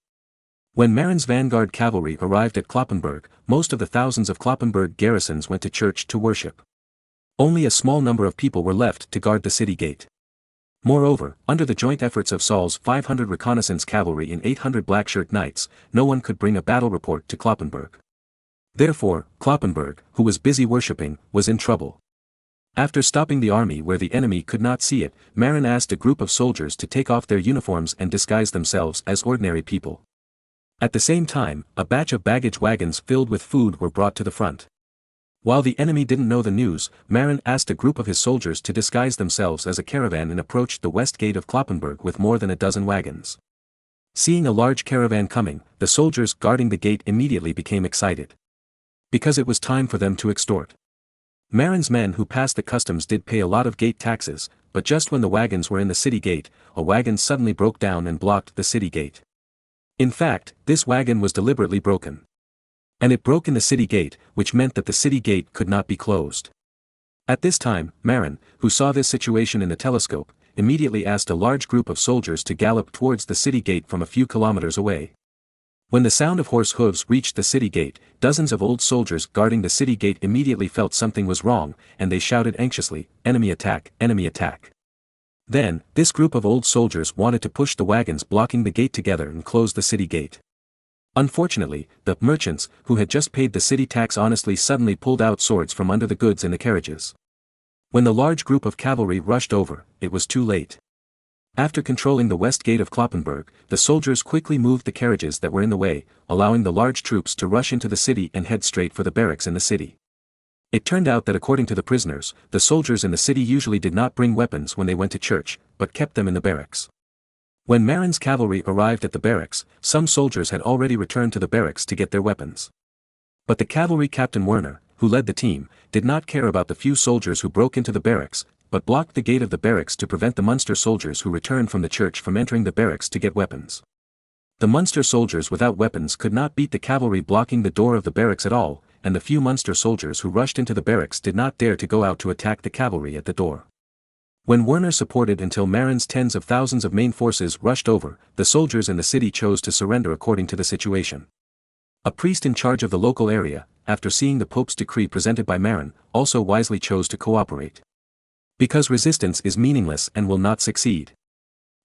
Speaker 2: When Marin's vanguard cavalry arrived at Cloppenburg, most of the thousands of Cloppenburg garrisons went to church to worship. Only a small number of people were left to guard the city gate. Moreover, under the joint efforts of Saul's 500 reconnaissance cavalry and 800 black-shirt knights, no one could bring a battle report to Cloppenburg. Therefore, Cloppenburg, who was busy worshipping, was in trouble. After stopping the army where the enemy could not see it, Marin asked a group of soldiers to take off their uniforms and disguise themselves as ordinary people. At the same time, a batch of baggage wagons filled with food were brought to the front. While the enemy didn't know the news, Marin asked a group of his soldiers to disguise themselves as a caravan and approached the west gate of Cloppenburg with more than a dozen wagons. Seeing a large caravan coming, the soldiers guarding the gate immediately became excited. Because it was time for them to extort. Marin's men who passed the customs did pay a lot of gate taxes, but just when the wagons were in the city gate, a wagon suddenly broke down and blocked the city gate. In fact, this wagon was deliberately broken. And it broke in the city gate, which meant that the city gate could not be closed. At this time, Marin, who saw this situation in the telescope, immediately asked a large group of soldiers to gallop towards the city gate from a few kilometers away. When the sound of horse hooves reached the city gate, dozens of old soldiers guarding the city gate immediately felt something was wrong, and they shouted anxiously, "Enemy attack, enemy attack." Then, this group of old soldiers wanted to push the wagons blocking the gate together and close the city gate. Unfortunately, the merchants, who had just paid the city tax honestly suddenly pulled out swords from under the goods in the carriages. When the large group of cavalry rushed over, it was too late. After controlling the west gate of Kloppenburg, the soldiers quickly moved the carriages that were in the way, allowing the large troops to rush into the city and head straight for the barracks in the city. It turned out that according to the prisoners, the soldiers in the city usually did not bring weapons when they went to church, but kept them in the barracks. When Marin's cavalry arrived at the barracks, some soldiers had already returned to the barracks to get their weapons. But the cavalry captain Werner, who led the team, did not care about the few soldiers who broke into the barracks, but blocked the gate of the barracks to prevent the Munster soldiers who returned from the church from entering the barracks to get weapons. The Munster soldiers without weapons could not beat the cavalry blocking the door of the barracks at all, and the few Munster soldiers who rushed into the barracks did not dare to go out to attack the cavalry at the door. When Werner supported until Marin's tens of thousands of main forces rushed over, the soldiers in the city chose to surrender according to the situation. A priest in charge of the local area, after seeing the Pope's decree presented by Marin, also wisely chose to cooperate. Because resistance is meaningless and will not succeed.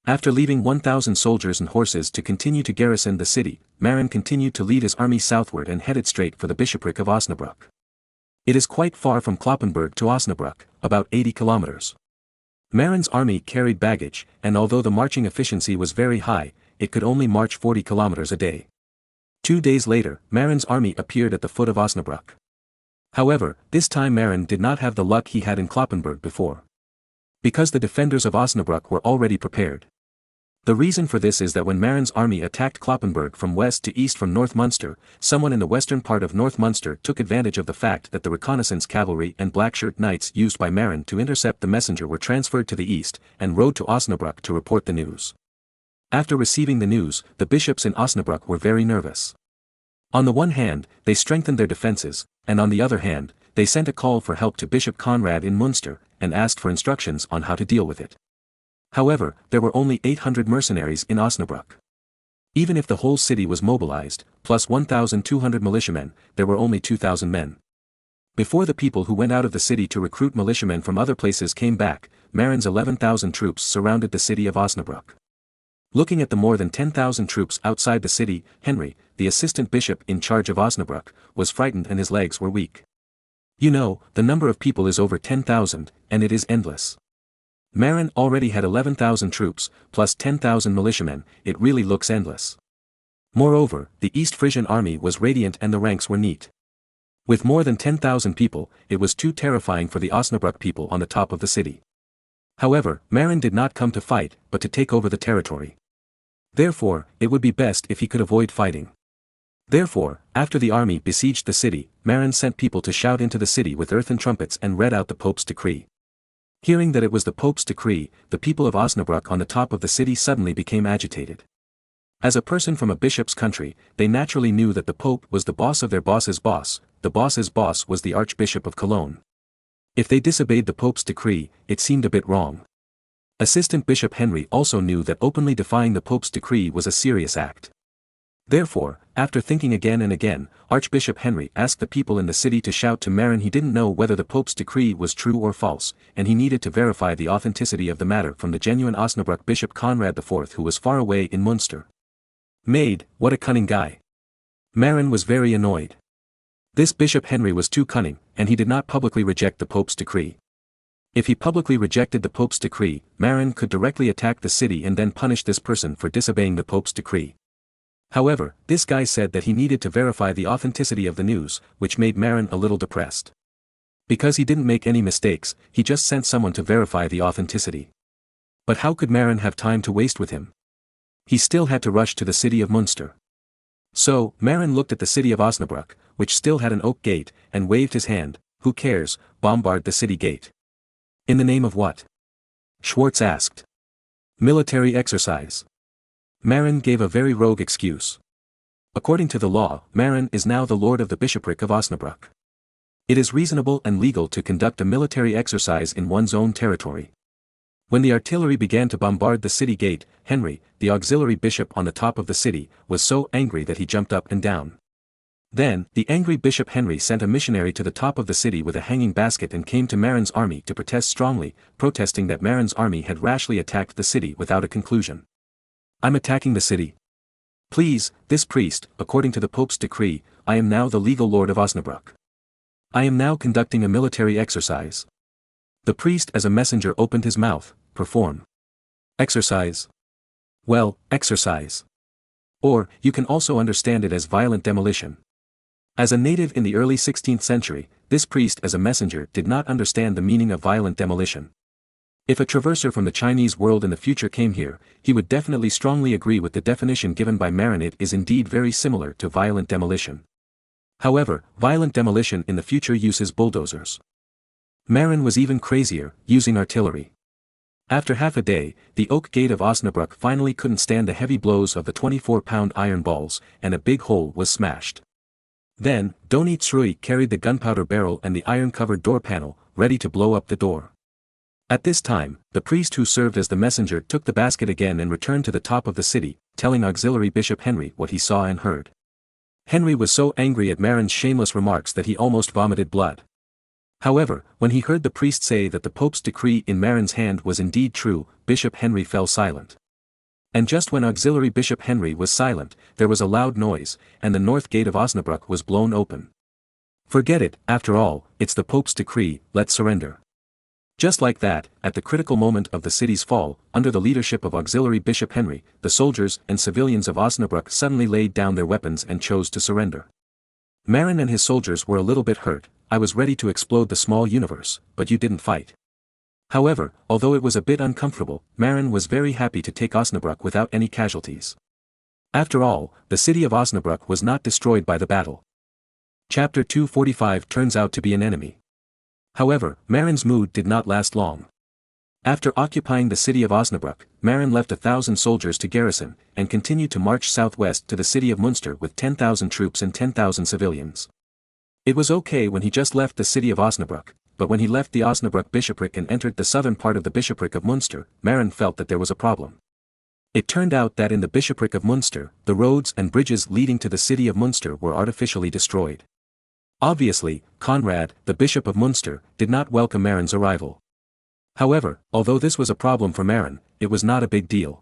Speaker 2: After leaving 1,000 soldiers and horses to continue to garrison the city, Marin continued to lead his army southward and headed straight for the bishopric of Osnabrück. It is quite far from Kloppenburg to Osnabrück, about 80 kilometers. Marin's army carried baggage, and although the marching efficiency was very high, it could only march 40 kilometers a day. 2 days later, Marin's army appeared at the foot of Osnabrück. However, this time Marin did not have the luck he had in Kloppenburg before. Because the defenders of Osnabrück were already prepared. The reason for this is that when Marin's army attacked Kloppenburg from west to east from North Munster, someone in the western part of North Munster took advantage of the fact that the reconnaissance cavalry and blackshirt knights used by Marin to intercept the messenger were transferred to the east, and rode to Osnabrück to report the news. After receiving the news, the bishops in Osnabrück were very nervous. On the one hand, they strengthened their defenses, and on the other hand, they sent a call for help to Bishop Conrad in Munster, and asked for instructions on how to deal with it. However, there were only 800 mercenaries in Osnabrück. Even if the whole city was mobilized, plus 1,200 militiamen, there were only 2,000 men. Before the people who went out of the city to recruit militiamen from other places came back, Marin's 11,000 troops surrounded the city of Osnabrück. Looking at the more than 10,000 troops outside the city, Henry, the assistant bishop in charge of Osnabrück, was frightened and his legs were weak. You know, the number of people is over 10,000, and it is endless. Marin already had 11,000 troops, plus 10,000 militiamen, it really looks endless. Moreover, the East Frisian army was radiant and the ranks were neat. With more than 10,000 people, it was too terrifying for the Osnabrück people on the top of the city. However, Marin did not come to fight, but to take over the territory. Therefore, it would be best if he could avoid fighting. Therefore, after the army besieged the city, Marin sent people to shout into the city with earthen trumpets and read out the Pope's decree. Hearing that it was the Pope's decree, the people of Osnabrück on the top of the city suddenly became agitated. As a person from a bishop's country, they naturally knew that the Pope was the boss of their boss's boss, the boss's boss was the Archbishop of Cologne. If they disobeyed the Pope's decree, it seemed a bit wrong. Assistant Bishop Henry also knew that openly defying the Pope's decree was a serious act. Therefore, after thinking again and again, Archbishop Henry asked the people in the city to shout to Marin he didn't know whether the Pope's decree was true or false, and he needed to verify the authenticity of the matter from the genuine Osnabrück Bishop Conrad IV who was far away in Munster. Maid, what a cunning guy. Marin was very annoyed. This Bishop Henry was too cunning, and he did not publicly reject the Pope's decree. If he publicly rejected the Pope's decree, Marin could directly attack the city and then punish this person for disobeying the Pope's decree. However, this guy said that he needed to verify the authenticity of the news, which made Marin a little depressed. Because he didn't make any mistakes, he just sent someone to verify the authenticity. But how could Marin have time to waste with him? He still had to rush to the city of Munster. So, Marin looked at the city of Osnabrück, which still had an oak gate, and waved his hand. Who cares, bombard the city gate. In the name of what? Schwartz asked. Military exercise. Marin gave a very rogue excuse. According to the law, Marin is now the lord of the bishopric of Osnabrück. It is reasonable and legal to conduct a military exercise in one's own territory. When the artillery began to bombard the city gate, Henry, the auxiliary bishop on the top of the city, was so angry that he jumped up and down. Then, the angry Bishop Henry sent a missionary to the top of the city with a hanging basket and came to Marin's army to protest strongly, protesting that Marin's army had rashly attacked the city without a conclusion. "I'm attacking the city. Please, this priest, according to the Pope's decree, I am now the legal lord of Osnabrück. I am now conducting a military exercise." The priest as a messenger opened his mouth, "Perform. Exercise. Well, exercise. Or, you can also understand it as violent demolition." As a native in the early 16th century, this priest as a messenger did not understand the meaning of violent demolition. If a traverser from the Chinese world in the future came here, he would definitely strongly agree with the definition given by Marin. It is indeed very similar to violent demolition. However, violent demolition in the future uses bulldozers. Marin was even crazier, using artillery. After half a day, the oak gate of Osnabrück finally couldn't stand the heavy blows of the 24-pound iron balls, and a big hole was smashed. Then, Doni Tsrui carried the gunpowder barrel and the iron-covered door panel, ready to blow up the door. At this time, the priest who served as the messenger took the basket again and returned to the top of the city, telling auxiliary Bishop Henry what he saw and heard. Henry was so angry at Marin's shameless remarks that he almost vomited blood. However, when he heard the priest say that the Pope's decree in Marin's hand was indeed true, Bishop Henry fell silent. And just when auxiliary Bishop Henry was silent, there was a loud noise, and the north gate of Osnabrück was blown open. "Forget it, after all, it's the Pope's decree, let's surrender." Just like that, at the critical moment of the city's fall, under the leadership of auxiliary Bishop Henry, the soldiers and civilians of Osnabrück suddenly laid down their weapons and chose to surrender. Marin and his soldiers were a little bit hurt. "I was ready to explode the small universe, but you didn't fight." However, although it was a bit uncomfortable, Marin was very happy to take Osnabrück without any casualties. After all, the city of Osnabrück was not destroyed by the battle. Chapter 245 turns out to be an enemy. However, Marin's mood did not last long. After occupying the city of Osnabrück, Marin left 1,000 soldiers to garrison, and continued to march southwest to the city of Münster with 10,000 troops and 10,000 civilians. It was okay when he just left the city of Osnabrück, but when he left the Osnabrück bishopric and entered the southern part of the bishopric of Münster, Marin felt that there was a problem. It turned out that in the bishopric of Münster, the roads and bridges leading to the city of Münster were artificially destroyed. Obviously, Conrad, the bishop of Münster, did not welcome Marin's arrival. However, although this was a problem for Marin, it was not a big deal.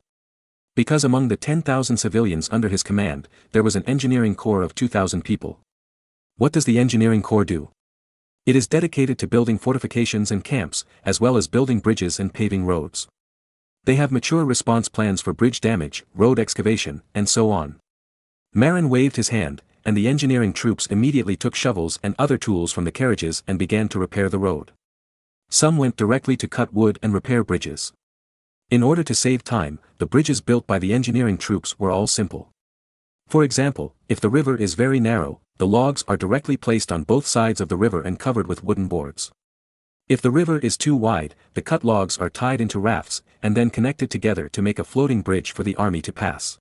Speaker 2: Because among the 10,000 civilians under his command, there was an engineering corps of 2,000 people. What does the engineering corps do? It is dedicated to building fortifications and camps, as well as building bridges and paving roads. They have mature response plans for bridge damage, road excavation, and so on. Marin waved his hand, and the engineering troops immediately took shovels and other tools from the carriages and began to repair the road. Some went directly to cut wood and repair bridges. In order to save time, the bridges built by the engineering troops were all simple. For example, if the river is very narrow, the logs are directly placed on both sides of the river and covered with wooden boards. If the river is too wide, the cut logs are tied into rafts, and then connected together to make a floating bridge for the army to pass.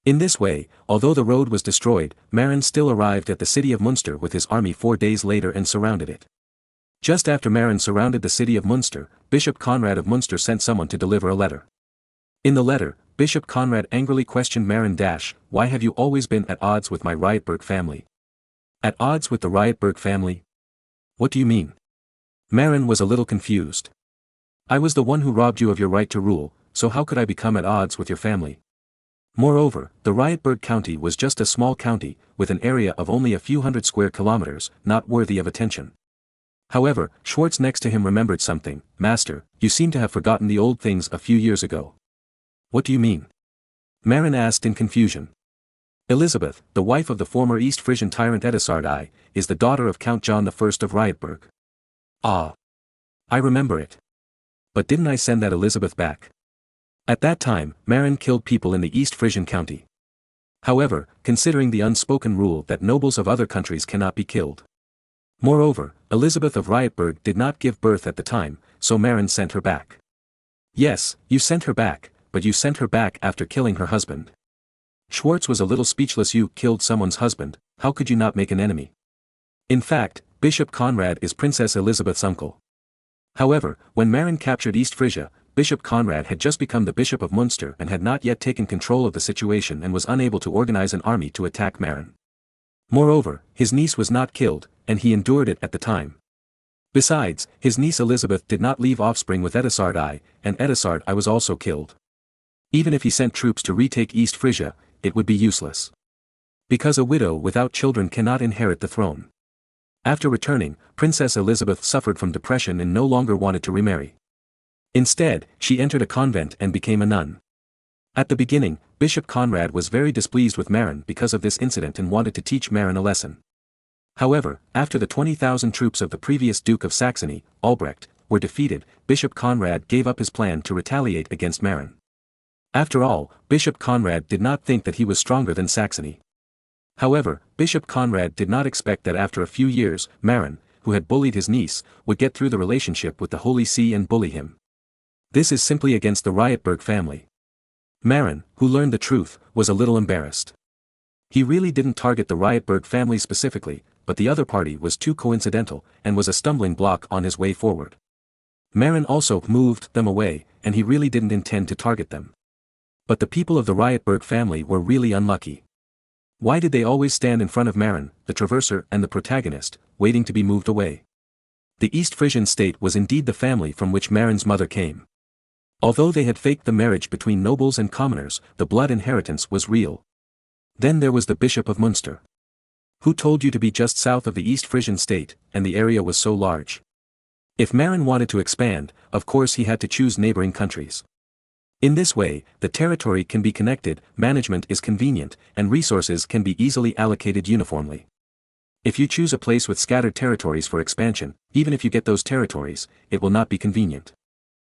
Speaker 2: In this way, although the road was destroyed, Marin still arrived at the city of Münster with his army 4 days later and surrounded it. Just after Marin surrounded the city of Münster, Bishop Conrad of Münster sent someone to deliver a letter. In the letter, Bishop Conrad angrily questioned Marin - "Why have you always been at odds with my Rietberg family?" "At odds with the Rietberg family? What do you mean?" Marin was a little confused. "I was the one who robbed you of your right to rule, so how could I become at odds with your family?" Moreover, the Rietberg county was just a small county, with an area of only a few hundred square kilometers, not worthy of attention. However, Schwartz next to him remembered something. "Master, you seem to have forgotten the old things a few years ago." "What do you mean?" Marin asked in confusion. "Elizabeth, the wife of the former East Frisian tyrant Edisard I, is the daughter of Count John I of Rietberg." "Ah. I remember it. But didn't I send that Elizabeth back?" At that time, Marin killed people in the East Frisian county. However, considering the unspoken rule that nobles of other countries cannot be killed. Moreover, Elizabeth of Rietberg did not give birth at the time, so Marin sent her back. "Yes, you sent her back, but you sent her back after killing her husband." Schwartz was a little speechless. "You killed someone's husband, how could you not make an enemy?" In fact, Bishop Conrad is Princess Elizabeth's uncle. However, when Marin captured East Frisia, Bishop Conrad had just become the Bishop of Munster and had not yet taken control of the situation and was unable to organize an army to attack Marin. Moreover, his niece was not killed, and he endured it at the time. Besides, his niece Elizabeth did not leave offspring with Edisard I, and Edisard I was also killed. Even if he sent troops to retake East Frisia, it would be useless. Because a widow without children cannot inherit the throne. After returning, Princess Elizabeth suffered from depression and no longer wanted to remarry. Instead, she entered a convent and became a nun. At the beginning, Bishop Conrad was very displeased with Marin because of this incident and wanted to teach Marin a lesson. However, after the 20,000 troops of the previous Duke of Saxony, Albrecht, were defeated, Bishop Conrad gave up his plan to retaliate against Marin. After all, Bishop Conrad did not think that he was stronger than Saxony. However, Bishop Conrad did not expect that after a few years, Marin, who had bullied his niece, would get through the relationship with the Holy See and bully him. This is simply against the Rietberg family. Marin, who learned the truth, was a little embarrassed. He really didn't target the Rietberg family specifically, but the other party was too coincidental, and was a stumbling block on his way forward. Marin also moved them away, and he really didn't intend to target them. But the people of the Rietberg family were really unlucky. Why did they always stand in front of Marin, the traverser and the protagonist, waiting to be moved away? The East Frisian state was indeed the family from which Marin's mother came. Although they had faked the marriage between nobles and commoners, the blood inheritance was real. Then there was the Bishop of Munster. Who told you to be just south of the East Frisian state, and the area was so large? If Marin wanted to expand, of course he had to choose neighboring countries. In this way, the territory can be connected, management is convenient, and resources can be easily allocated uniformly. If you choose a place with scattered territories for expansion, even if you get those territories, it will not be convenient.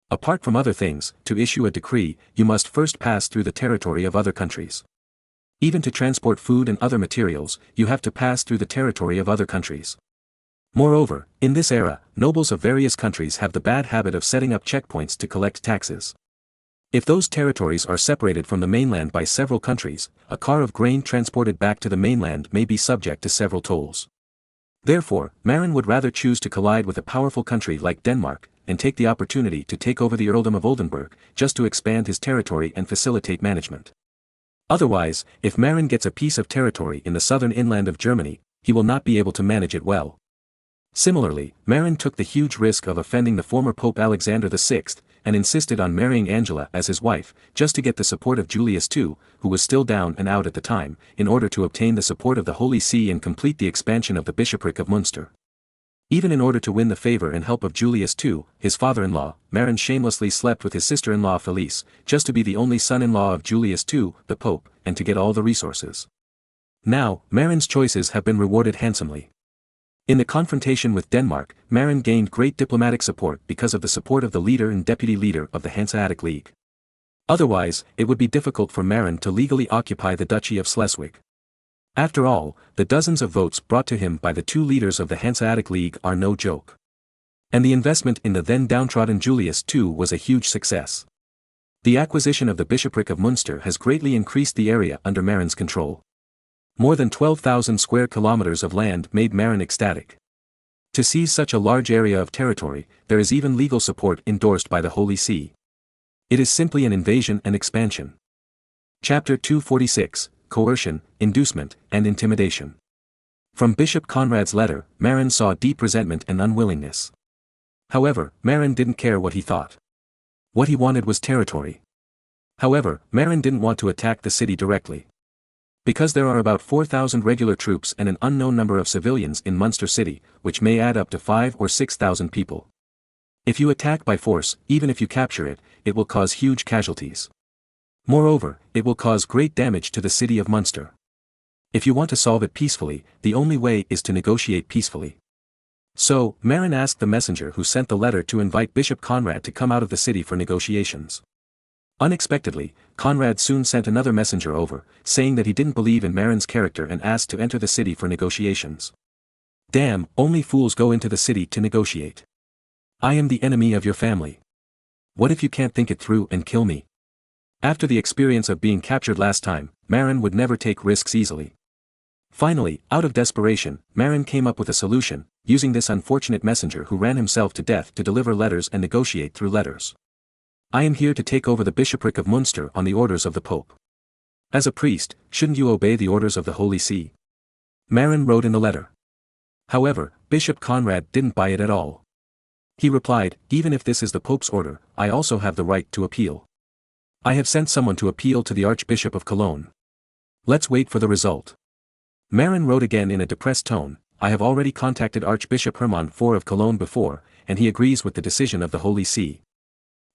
Speaker 2: Apart from other things, to issue a decree, you must first pass through the territory of other countries. Even to transport food and other materials, you have to pass through the territory of other countries. Moreover, in this era, nobles of various countries have the bad habit of setting up checkpoints to collect taxes. If those territories are separated from the mainland by several countries, a car of grain transported back to the mainland may be subject to several tolls. Therefore, Marin would rather choose to collide with a powerful country like Denmark, and take the opportunity to take over the earldom of Oldenburg, just to expand his territory and facilitate management. Otherwise, if Marin gets a piece of territory in the southern inland of Germany, he will not be able to manage it well. Similarly, Marin took the huge risk of offending the former Pope Alexander VI, and insisted on marrying Angela as his wife, just to get the support of Julius II, who was still down and out at the time, in order to obtain the support of the Holy See and complete the expansion of the bishopric of Munster. Even in order to win the favor and help of Julius II, his father-in-law, Marin shamelessly slept with his sister-in-law Felice, just to be the only son-in-law of Julius II, the Pope, and to get all the resources. Now, Marin's choices have been rewarded handsomely. In the confrontation with Denmark, Marin gained great diplomatic support because of the support of the leader and deputy leader of the Hanseatic League. Otherwise, it would be difficult for Marin to legally occupy the Duchy of Schleswig. After all, the dozens of votes brought to him by the two leaders of the Hanseatic League are no joke. And the investment in the then downtrodden Julius II was a huge success. The acquisition of the bishopric of Munster has greatly increased the area under Marin's control. More than 12,000 square kilometers of land made Marin ecstatic. To seize such a large area of territory, there is even legal support endorsed by the Holy See. It is simply an invasion and expansion. Chapter 246, Coercion, Inducement, and Intimidation. From Bishop Conrad's letter, Marin saw deep resentment and unwillingness. However, Marin didn't care what he thought. What he wanted was territory. However, Marin didn't want to attack the city directly. Because there are about 4,000 regular troops and an unknown number of civilians in Munster City, which may add up to 5,000 or 6,000 people. If you attack by force, even if you capture it, it will cause huge casualties. Moreover, it will cause great damage to the city of Munster. If you want to solve it peacefully, the only way is to negotiate peacefully. So, Marin asked the messenger who sent the letter to invite Bishop Conrad to come out of the city for negotiations. Unexpectedly, Conrad soon sent another messenger over, saying that he didn't believe in Marin's character and asked to enter the city for negotiations. Damn, only fools go into the city to negotiate. I am the enemy of your family. What if you can't think it through and kill me? After the experience of being captured last time, Marin would never take risks easily. Finally, out of desperation, Marin came up with a solution, using this unfortunate messenger who ran himself to death to deliver letters and negotiate through letters. I am here to take over the bishopric of Munster on the orders of the Pope. As a priest, shouldn't you obey the orders of the Holy See? Marin wrote in the letter. However, Bishop Conrad didn't buy it at all. He replied, even if this is the Pope's order, I also have the right to appeal. I have sent someone to appeal to the Archbishop of Cologne. Let's wait for the result. Marin wrote again in a depressed tone, I have already contacted Archbishop Hermann IV of Cologne before, and he agrees with the decision of the Holy See.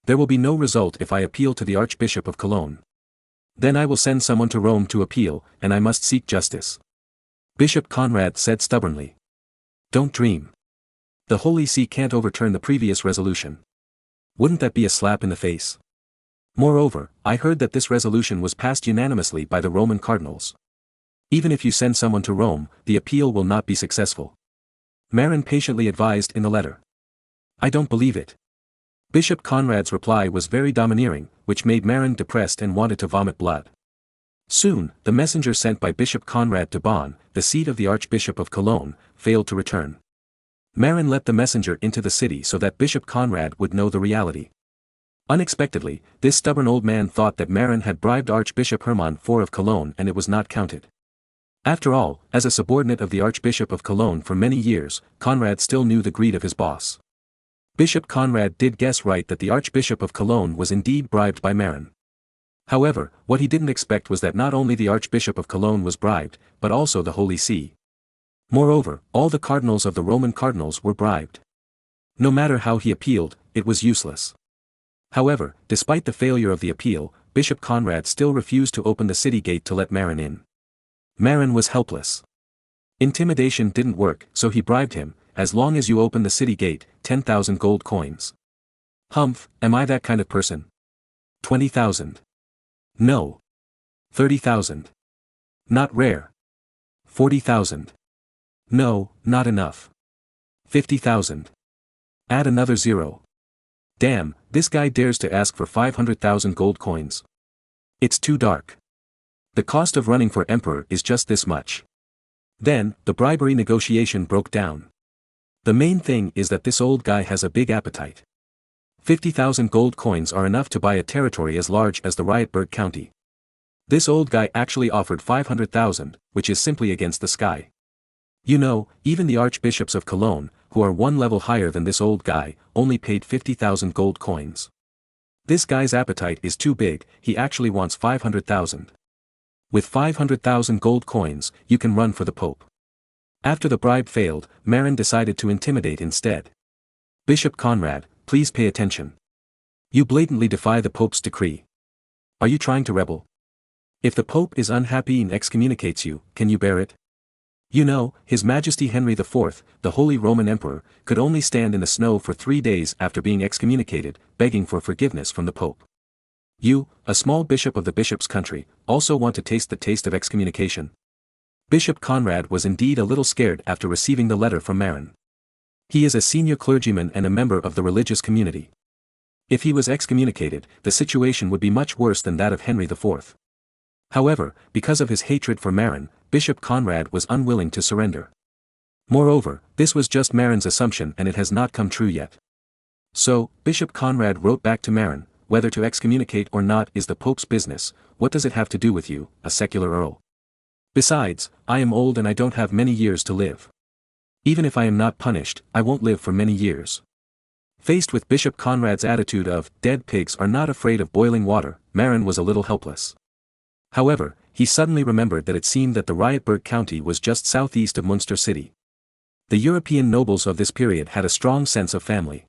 Speaker 2: There will be no result if I appeal to the Archbishop of Cologne. Then I will send someone to Rome to appeal, and I must seek justice. Bishop Conrad said stubbornly. Don't dream. The Holy See can't overturn the previous resolution. Wouldn't that be a slap in the face? Moreover, I heard that this resolution was passed unanimously by the Roman cardinals. Even if you send someone to Rome, the appeal will not be successful. Marin patiently advised in the letter. I don't believe it. Bishop Conrad's reply was very domineering, which made Marin depressed and wanted to vomit blood. Soon, the messenger sent by Bishop Conrad to Bonn, the seat of the Archbishop of Cologne, failed to return. Marin let the messenger into the city so that Bishop Conrad would know the reality. Unexpectedly, this stubborn old man thought that Marin had bribed Archbishop Hermann IV of Cologne and it was not counted. After all, as a subordinate of the Archbishop of Cologne for many years, Conrad still knew the greed of his boss. Bishop Conrad did guess right that the Archbishop of Cologne was indeed bribed by Marin. However, what he didn't expect was that not only the Archbishop of Cologne was bribed, but also the Holy See. Moreover, all the cardinals of the Roman cardinals were bribed. No matter how he appealed, it was useless. However, despite the failure of the appeal, Bishop Conrad still refused to open the city gate to let Marin in. Marin was helpless. Intimidation didn't work, so he bribed him, as long as you open the city gate, 10,000 gold coins. Humph, am I that kind of person? 20,000. No. 30,000. Not rare. 40,000. No, not enough. 50,000. Add another zero. Damn, this guy dares to ask for 500,000 gold coins. It's too dark. The cost of running for emperor is just this much. Then, the bribery negotiation broke down. The main thing is that this old guy has a big appetite. 50,000 gold coins are enough to buy a territory as large as the Rietberg County. This old guy actually offered 500,000, which is simply against the sky. You know, even the archbishops of Cologne, who are one level higher than this old guy, only paid 50,000 gold coins. This guy's appetite is too big, he actually wants 500,000. With 500,000 gold coins, you can run for the Pope. After the bribe failed, Marin decided to intimidate instead. Bishop Conrad, please pay attention. You blatantly defy the Pope's decree. Are you trying to rebel? If the Pope is unhappy and excommunicates you, can you bear it? You know, His Majesty Henry IV, the Holy Roman Emperor, could only stand in the snow for 3 days after being excommunicated, begging for forgiveness from the Pope. You, a small bishop of the bishop's country, also want to taste the taste of excommunication. Bishop Conrad was indeed a little scared after receiving the letter from Marin. He is a senior clergyman and a member of the religious community. If he was excommunicated, the situation would be much worse than that of Henry IV. However, because of his hatred for Marin, Bishop Conrad was unwilling to surrender. Moreover, this was just Marin's assumption and it has not come true yet. So, Bishop Conrad wrote back to Marin, whether to excommunicate or not is the Pope's business, what does it have to do with you, a secular earl? Besides, I am old and I don't have many years to live. Even if I am not punished, I won't live for many years. Faced with Bishop Conrad's attitude of, dead pigs are not afraid of boiling water, Marin was a little helpless. However, he suddenly remembered that it seemed that the Rietberg County was just southeast of Munster city. The European nobles of this period had a strong sense of family.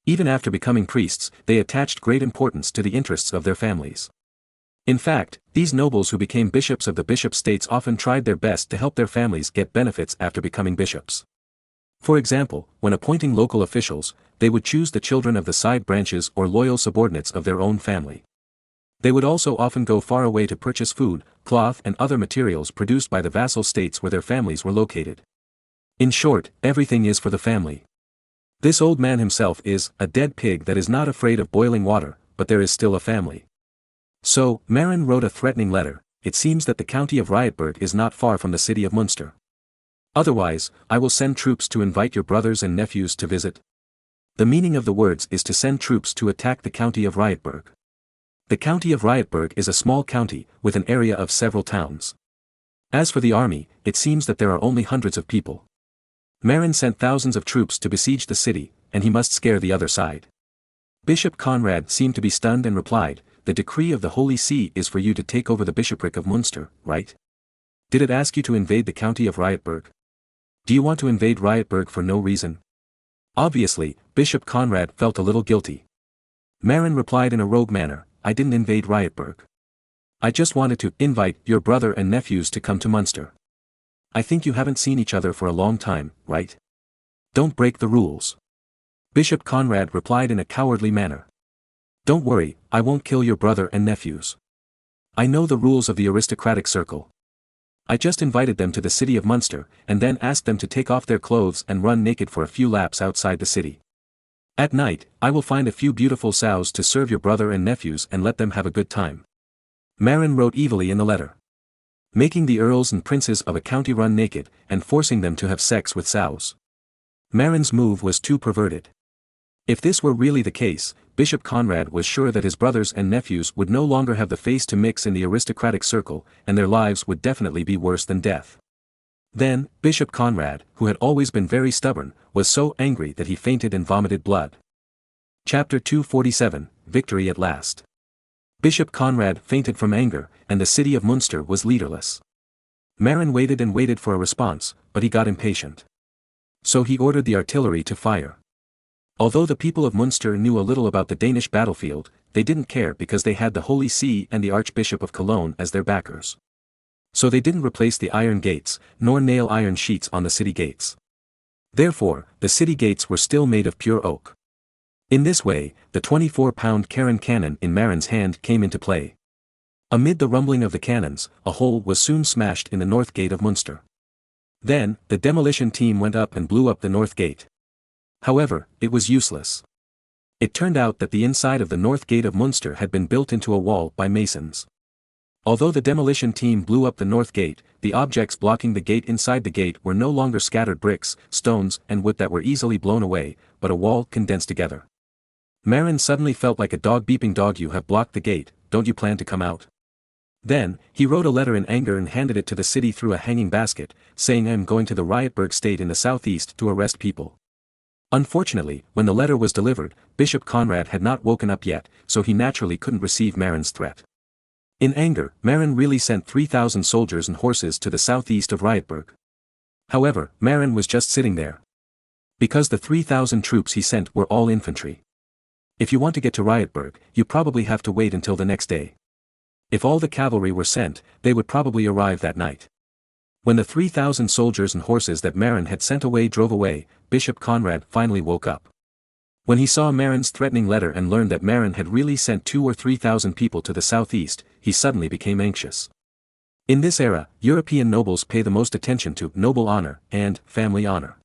Speaker 2: Even after becoming priests, they attached great importance to the interests of their families. In fact, these nobles who became bishops of the bishop states often tried their best to help their families get benefits after becoming bishops. For example, when appointing local officials, they would choose the children of the side branches or loyal subordinates of their own family. They would also often go far away to purchase food, cloth and other materials produced by the vassal states where their families were located. In short, everything is for the family. This old man himself is a dead pig that is not afraid of boiling water, but there is still a family. So, Marin wrote a threatening letter. It seems that the county of Rietberg is not far from the city of Munster. Otherwise, I will send troops to invite your brothers and nephews to visit. The meaning of the words is to send troops to attack the county of Rietberg. The county of Rietberg is a small county, with an area of several towns. As for the army, it seems that there are only hundreds of people. Marin sent thousands of troops to besiege the city, and he must scare the other side. Bishop Conrad seemed to be stunned and replied, "The decree of the Holy See is for you to take over the bishopric of Munster, right? Did it ask you to invade the county of Rietberg? Do you want to invade Rietberg for no reason?" Obviously, Bishop Conrad felt a little guilty. Marin replied in a rogue manner, "I didn't invade Rietberg. I just wanted to invite your brother and nephews to come to Munster. I think you haven't seen each other for a long time, right? Don't break the rules." Bishop Conrad replied in a cowardly manner. "Don't worry, I won't kill your brother and nephews. I know the rules of the aristocratic circle. I just invited them to the city of Munster, and then asked them to take off their clothes and run naked for a few laps outside the city. At night, I will find a few beautiful sows to serve your brother and nephews and let them have a good time." Marin wrote evilly in the letter. Making the earls and princes of a county run naked, and forcing them to have sex with sows. Marin's move was too perverted. If this were really the case, Bishop Conrad was sure that his brothers and nephews would no longer have the face to mix in the aristocratic circle, and their lives would definitely be worse than death. Then, Bishop Conrad, who had always been very stubborn, was so angry that he fainted and vomited blood. Chapter 247, Victory at Last. Bishop Conrad fainted from anger, and the city of Munster was leaderless. Marin waited and waited for a response, but he got impatient. So he ordered the artillery to fire. Although the people of Munster knew a little about the Danish battlefield, they didn't care because they had the Holy See and the Archbishop of Cologne as their backers. So they didn't replace the iron gates, nor nail iron sheets on the city gates. Therefore, the city gates were still made of pure oak. In this way, the 24-pound Karen cannon in Marin's hand came into play. Amid the rumbling of the cannons, a hole was soon smashed in the north gate of Munster. Then, the demolition team went up and blew up the north gate. However, it was useless. It turned out that the inside of the north gate of Munster had been built into a wall by masons. Although the demolition team blew up the north gate, the objects blocking the gate inside the gate were no longer scattered bricks, stones and wood that were easily blown away, but a wall condensed together. Marin suddenly felt like a dog beeping, "Dog, you have blocked the gate, don't you plan to come out?" Then, he wrote a letter in anger and handed it to the city through a hanging basket, saying, "I am going to the Rietberg state in the southeast to arrest people." Unfortunately, when the letter was delivered, Bishop Conrad had not woken up yet, so he naturally couldn't receive Marin's threat. In anger, Marin really sent 3,000 soldiers and horses to the southeast of Rietberg. However, Marin was just sitting there. Because the 3,000 troops he sent were all infantry. If you want to get to Rietberg, you probably have to wait until the next day. If all the cavalry were sent, they would probably arrive that night. When the 3,000 soldiers and horses that Marin had sent away drove away, Bishop Conrad finally woke up. When he saw Marin's threatening letter and learned that Marin had really sent 2,000 or 3,000 people to the southeast, he suddenly became anxious. In this era, European nobles pay the most attention to noble honor and family honor.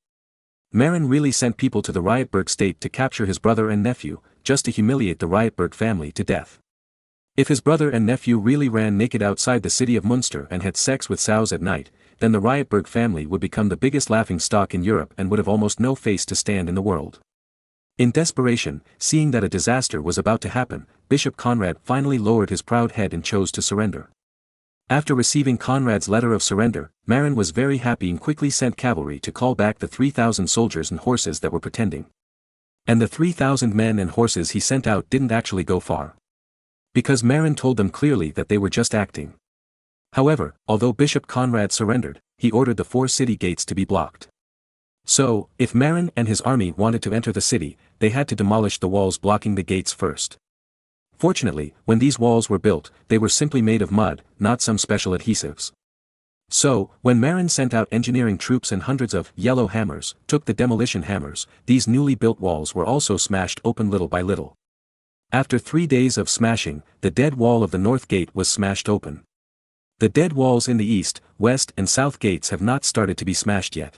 Speaker 2: Marin really sent people to the Rietberg state to capture his brother and nephew, just to humiliate the Rietberg family to death. If his brother and nephew really ran naked outside the city of Munster and had sex with sows at night, then the Rietberg family would become the biggest laughing stock in Europe and would have almost no face to stand in the world. In desperation, seeing that a disaster was about to happen, Bishop Conrad finally lowered his proud head and chose to surrender. After receiving Conrad's letter of surrender, Marin was very happy and quickly sent cavalry to call back the 3,000 soldiers and horses that were pretending. And the 3,000 men and horses he sent out didn't actually go far. Because Marin told them clearly that they were just acting. However, although Bishop Conrad surrendered, he ordered the 4 city gates to be blocked. So, if Marin and his army wanted to enter the city, they had to demolish the walls blocking the gates first. Fortunately, when these walls were built, they were simply made of mud, not some special adhesives. So, when Marin sent out engineering troops and hundreds of yellow hammers took the demolition hammers, these newly built walls were also smashed open little by little. After 3 days of smashing, the dead wall of the north gate was smashed open. The dead walls in the east, west and south gates have not started to be smashed yet.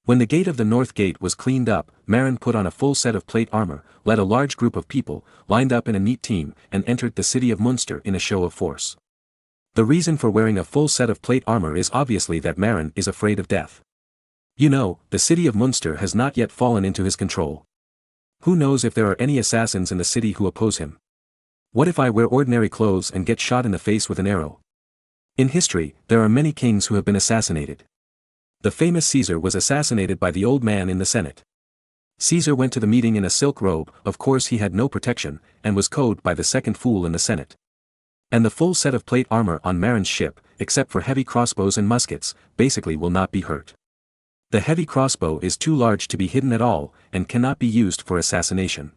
Speaker 2: When the gate of the north gate was cleaned up, Marin put on a full set of plate armor, led a large group of people, lined up in a neat team, and entered the city of Munster in a show of force. The reason for wearing a full set of plate armor is obviously that Marin is afraid of death. You know, the city of Munster has not yet fallen into his control. Who knows if there are any assassins in the city who oppose him? What if I wear ordinary clothes and get shot in the face with an arrow? In history, there are many kings who have been assassinated. The famous Caesar was assassinated by the old man in the Senate. Caesar went to the meeting in a silk robe, of course he had no protection, and was cowed by the second fool in the Senate. And the full set of plate armor on Marin's ship, except for heavy crossbows and muskets, basically will not be hurt. The heavy crossbow is too large to be hidden at all, and cannot be used for assassination.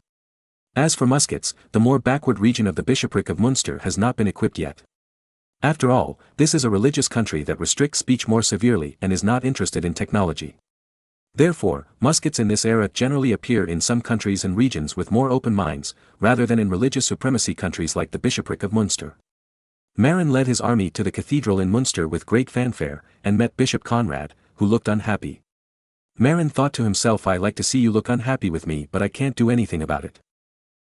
Speaker 2: As for muskets, the more backward region of the bishopric of Munster has not been equipped yet. After all, this is a religious country that restricts speech more severely and is not interested in technology. Therefore, muskets in this era generally appear in some countries and regions with more open minds, rather than in religious supremacy countries like the bishopric of Munster. Marin led his army to the cathedral in Munster with great fanfare, and met Bishop Conrad, who looked unhappy. Marin thought to himself, I like to see you look unhappy with me, but I can't do anything about it.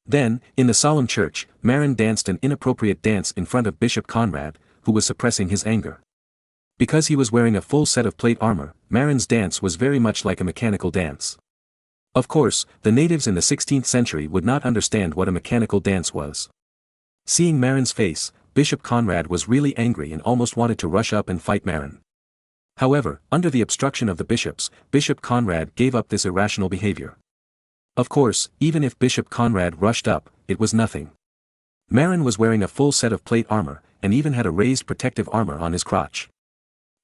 Speaker 2: Then, in the solemn church, Marin danced an inappropriate dance in front of Bishop Conrad, who was suppressing his anger. Because he was wearing a full set of plate armor, Marin's dance was very much like a mechanical dance. Of course, the natives in the 16th century would not understand what a mechanical dance was. Seeing Marin's face, Bishop Conrad was really angry and almost wanted to rush up and fight Marin. However, under the obstruction of the bishops, Bishop Conrad gave up this irrational behavior. Of course, even if Bishop Conrad rushed up, it was nothing. Marin was wearing a full set of plate armor, and even had a raised protective armor on his crotch.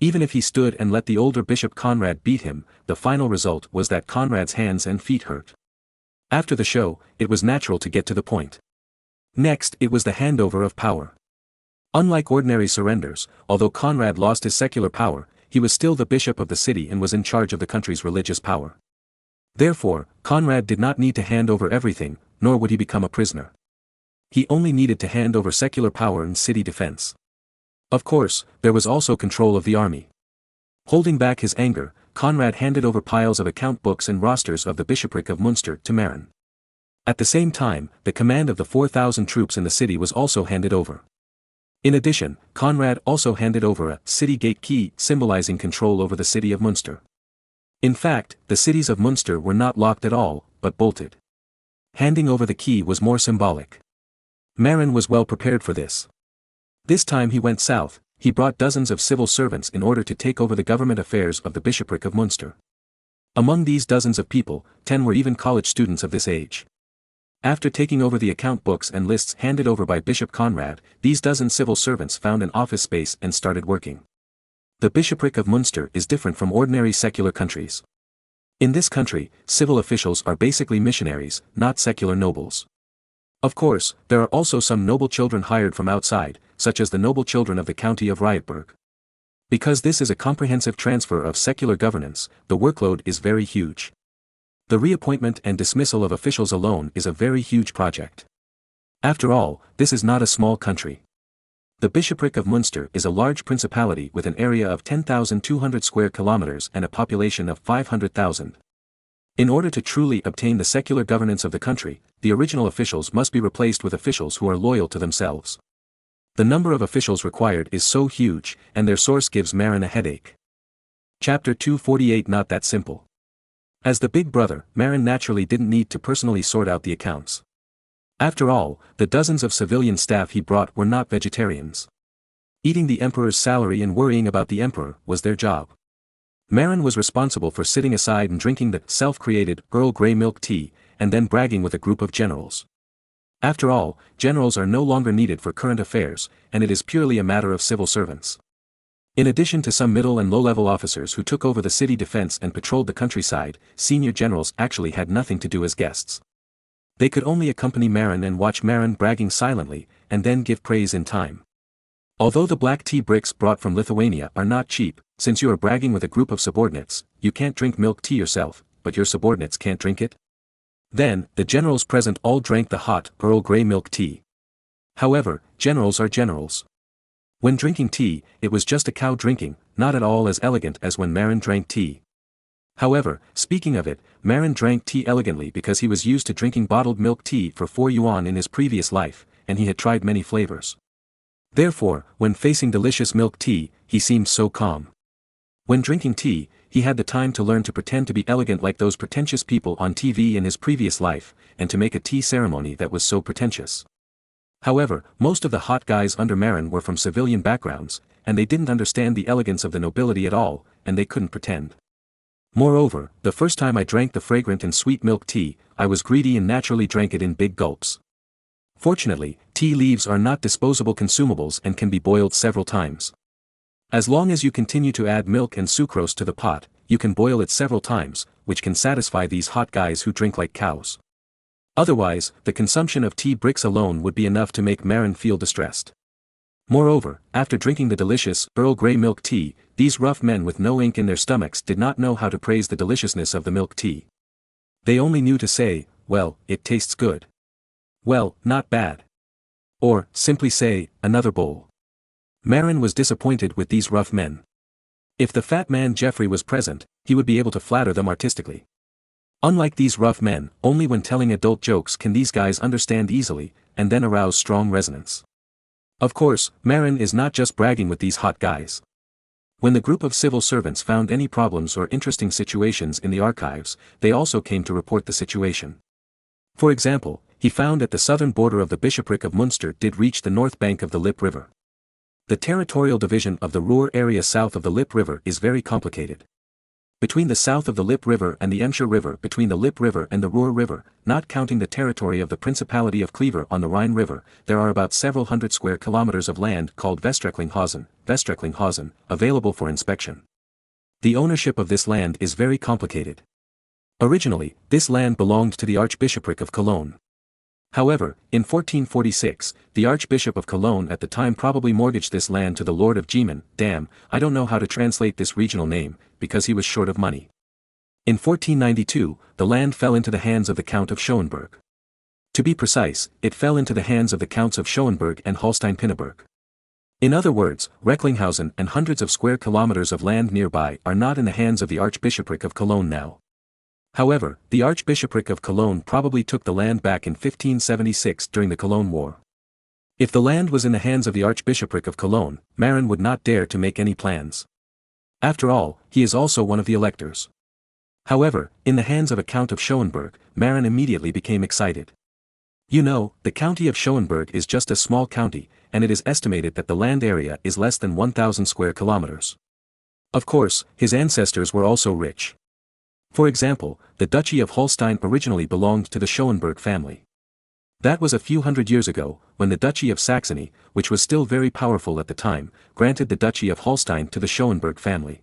Speaker 2: Even if he stood and let the older Bishop Conrad beat him, the final result was that Conrad's hands and feet hurt. After the show, it was natural to get to the point. Next, it was the handover of power. Unlike ordinary surrenders, although Conrad lost his secular power, he was still the bishop of the city and was in charge of the country's religious power. Therefore, Conrad did not need to hand over everything, nor would he become a prisoner. He only needed to hand over secular power and city defense. Of course, there was also control of the army. Holding back his anger, Conrad handed over piles of account books and rosters of the bishopric of Munster to Marin. At the same time, the command of the 4,000 troops in the city was also handed over. In addition, Conrad also handed over a city gate key symbolizing control over the city of Munster. In fact, the cities of Munster were not locked at all, but bolted. Handing over the key was more symbolic. Marin was well prepared for this. This time he went south, he brought dozens of civil servants in order to take over the government affairs of the bishopric of Munster. Among these dozens of people, 10 were even college students of this age. After taking over the account books and lists handed over by Bishop Conrad, these dozen civil servants found an office space and started working. The bishopric of Munster is different from ordinary secular countries. In this country, civil officials are basically missionaries, not secular nobles. Of course, there are also some noble children hired from outside, such as the noble children of the county of Rietberg. Because this is a comprehensive transfer of secular governance, the workload is very huge. The reappointment and dismissal of officials alone is a very huge project. After all, this is not a small country. The bishopric of Munster is a large principality with an area of 10,200 square kilometers and a population of 500,000. In order to truly obtain the secular governance of the country, the original officials must be replaced with officials who are loyal to themselves. The number of officials required is so huge, and their source gives Marin a headache. Chapter 248. Not that simple. As the big brother, Marin naturally didn't need to personally sort out the accounts. After all, the dozens of civilian staff he brought were not vegetarians. Eating the emperor's salary and worrying about the emperor was their job. Marin was responsible for sitting aside and drinking the self-created Earl Grey milk tea, and then bragging with a group of generals. After all, generals are no longer needed for current affairs, and it is purely a matter of civil servants. In addition to some middle and low-level officers who took over the city defense and patrolled the countryside, senior generals actually had nothing to do as guests. They could only accompany Marin and watch Marin bragging silently, and then give praise in time. Although the black tea bricks brought from Lithuania are not cheap, since you are bragging with a group of subordinates, you can't drink milk tea yourself, but your subordinates can't drink it? Then, the generals present all drank the hot Earl Grey milk tea. However, generals are generals. When drinking tea, it was just a cow drinking, not at all as elegant as when Marin drank tea. However, speaking of it, Marin drank tea elegantly because he was used to drinking bottled milk tea for 4 yuan in his previous life, and he had tried many flavors. Therefore, when facing delicious milk tea, he seemed so calm. When drinking tea, he had the time to learn to pretend to be elegant like those pretentious people on TV in his previous life, and to make a tea ceremony that was so pretentious. However, most of the hot guys under Marin were from civilian backgrounds, and they didn't understand the elegance of the nobility at all, and they couldn't pretend. Moreover, the first time I drank the fragrant and sweet milk tea, I was greedy and naturally drank it in big gulps. Fortunately, tea leaves are not disposable consumables and can be boiled several times. As long as you continue to add milk and sucrose to the pot, you can boil it several times, which can satisfy these hot guys who drink like cows. Otherwise, the consumption of tea bricks alone would be enough to make Marin feel distressed. Moreover, after drinking the delicious Earl Grey milk tea, these rough men with no ink in their stomachs did not know how to praise the deliciousness of the milk tea. They only knew to say, "Well, it tastes good." "Well, not bad." Or, simply say, "Another bowl." Marin was disappointed with these rough men. If the fat man Geoffrey was present, he would be able to flatter them artistically. Unlike these rough men, only when telling adult jokes can these guys understand easily, and then arouse strong resonance. Of course, Marin is not just bragging with these hot guys. When the group of civil servants found any problems or interesting situations in the archives, they also came to report the situation. For example, he found at the southern border of the bishopric of Munster did reach the north bank of the Lippe River. The territorial division of the Ruhr area south of the Lippe River is very complicated. Between the south of the Lippe River and the Emscher River, between the Lippe River and the Ruhr River, not counting the territory of the Principality of Kleve on the Rhine River, there are about several hundred square kilometers of land called Westrecklinghausen, available for inspection. The ownership of this land is very complicated. Originally, this land belonged to the Archbishopric of Cologne. However, in 1446, the Archbishop of Cologne at the time probably mortgaged this land to the Lord of Gemen. I don't know how to translate this regional name, because he was short of money. In 1492, the land fell into the hands of the Count of Schauenberg. To be precise, it fell into the hands of the Counts of Schauenberg and Holstein-Pinneberg. In other words, Recklinghausen and hundreds of square kilometers of land nearby are not in the hands of the Archbishopric of Cologne now. However, the Archbishopric of Cologne probably took the land back in 1576 during the Cologne War. If the land was in the hands of the Archbishopric of Cologne, Marin would not dare to make any plans. After all, he is also one of the electors. However, in the hands of a Count of Schauenberg, Marin immediately became excited. You know, the county of Schauenberg is just a small county, and it is estimated that the land area is less than 1,000 square kilometers. Of course, his ancestors were also rich. For example, the Duchy of Holstein originally belonged to the Schauenberg family. That was a few hundred years ago, when the Duchy of Saxony, which was still very powerful at the time, granted the Duchy of Holstein to the Schauenberg family.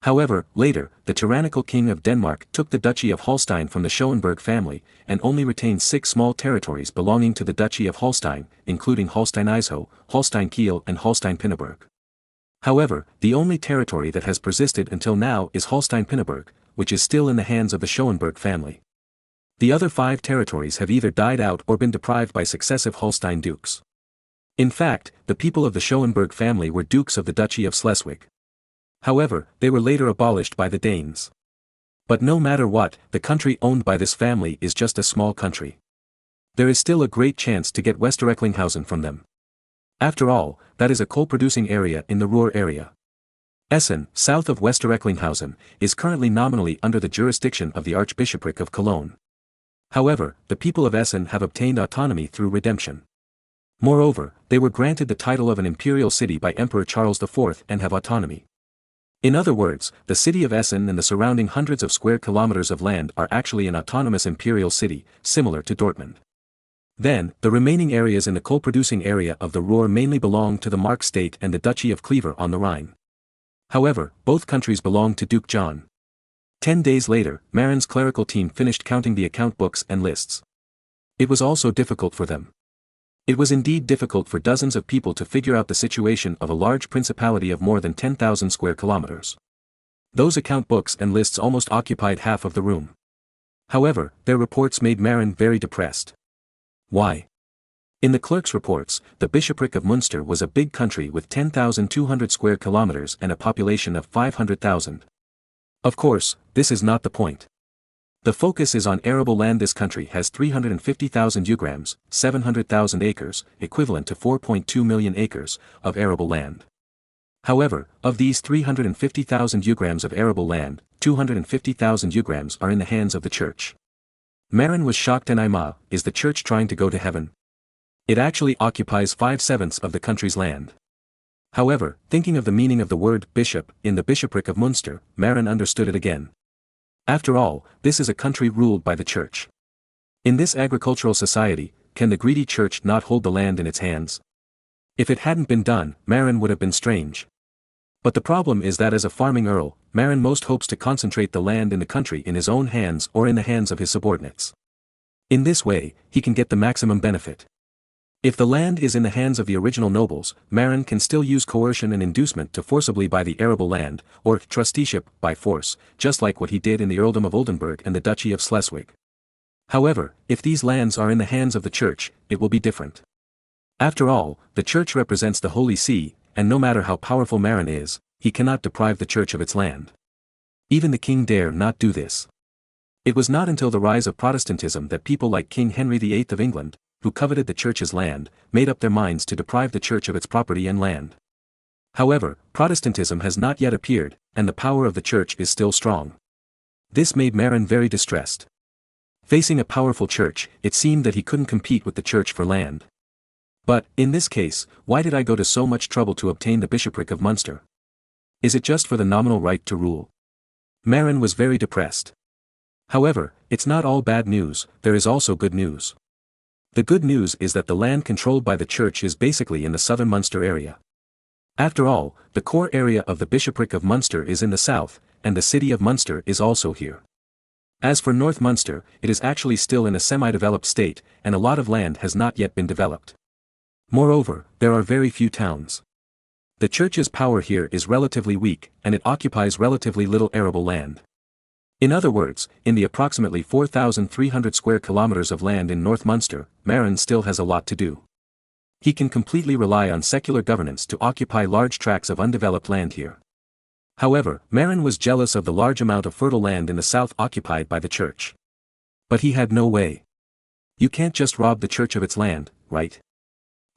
Speaker 2: However, later, the tyrannical King of Denmark took the Duchy of Holstein from the Schauenberg family, and only retained 6 small territories belonging to the Duchy of Holstein, including Holstein-Isho, Holstein-Kiel and Holstein-Pinneberg. However, the only territory that has persisted until now is Holstein-Pinneberg, which is still in the hands of the Schauenberg family. The other 5 territories have either died out or been deprived by successive Holstein dukes. In fact, the people of the Schauenberg family were dukes of the Duchy of Schleswig. However, they were later abolished by the Danes. But no matter what, the country owned by this family is just a small country. There is still a great chance to get Westrecklinghausen from them. After all, that is a coal-producing area in the Ruhr area. Essen, south of Westrecklinghausen, is currently nominally under the jurisdiction of the Archbishopric of Cologne. However, the people of Essen have obtained autonomy through redemption. Moreover, they were granted the title of an imperial city by Emperor Charles IV and have autonomy. In other words, the city of Essen and the surrounding hundreds of square kilometers of land are actually an autonomous imperial city, similar to Dortmund. Then, the remaining areas in the coal-producing area of the Ruhr mainly belong to the Mark state and the Duchy of Kleve on the Rhine. However, both countries belonged to Duke John. 10 days later, Marin's clerical team finished counting the account books and lists. It was also difficult for them. It was indeed difficult for dozens of people to figure out the situation of a large principality of more than 10,000 square kilometers. Those account books and lists almost occupied half of the room. However, their reports made Marin very depressed. Why? In the clerk's reports, the bishopric of Munster was a big country with 10,200 square kilometers and a population of 500,000. Of course, this is not the point. The focus is on arable land. This country has 350,000 ugrams, 700,000 acres, equivalent to 4.2 million acres, of arable land. However, of these 350,000 ugrams of arable land, 250,000 ugrams are in the hands of the church. Marin was shocked. And is the church trying to go to heaven? It actually occupies 5/7 of the country's land. However, thinking of the meaning of the word bishop in the bishopric of Munster, Marin understood it again. After all, this is a country ruled by the church. In this agricultural society, can the greedy church not hold the land in its hands? If it hadn't been done, Marin would have been strange. But the problem is that as a farming earl, Marin most hopes to concentrate the land in the country in his own hands or in the hands of his subordinates. In this way, he can get the maximum benefit. If the land is in the hands of the original nobles, Marin can still use coercion and inducement to forcibly buy the arable land, or trusteeship, by force, just like what he did in the earldom of Oldenburg and the duchy of Schleswig. However, if these lands are in the hands of the church, it will be different. After all, the church represents the Holy See, and no matter how powerful Marin is, he cannot deprive the church of its land. Even the king dare not do this. It was not until the rise of Protestantism that people like King Henry VIII of England, who coveted the church's land, made up their minds to deprive the church of its property and land. However, Protestantism has not yet appeared, and the power of the church is still strong. This made Marin very distressed. Facing a powerful church, it seemed that he couldn't compete with the church for land. But, in this case, why did I go to so much trouble to obtain the bishopric of Munster? Is it just for the nominal right to rule? Marin was very depressed. However, it's not all bad news, there is also good news. The good news is that the land controlled by the church is basically in the southern Munster area. After all, the core area of the bishopric of Munster is in the south, and the city of Munster is also here. As for North Munster, it is actually still in a semi-developed state, and a lot of land has not yet been developed. Moreover, there are very few towns. The church's power here is relatively weak, and it occupies relatively little arable land. In other words, in the approximately 4,300 square kilometers of land in North Munster, Marin still has a lot to do. He can completely rely on secular governance to occupy large tracts of undeveloped land here. However, Marin was jealous of the large amount of fertile land in the south occupied by the church. But he had no way. You can't just rob the church of its land, right?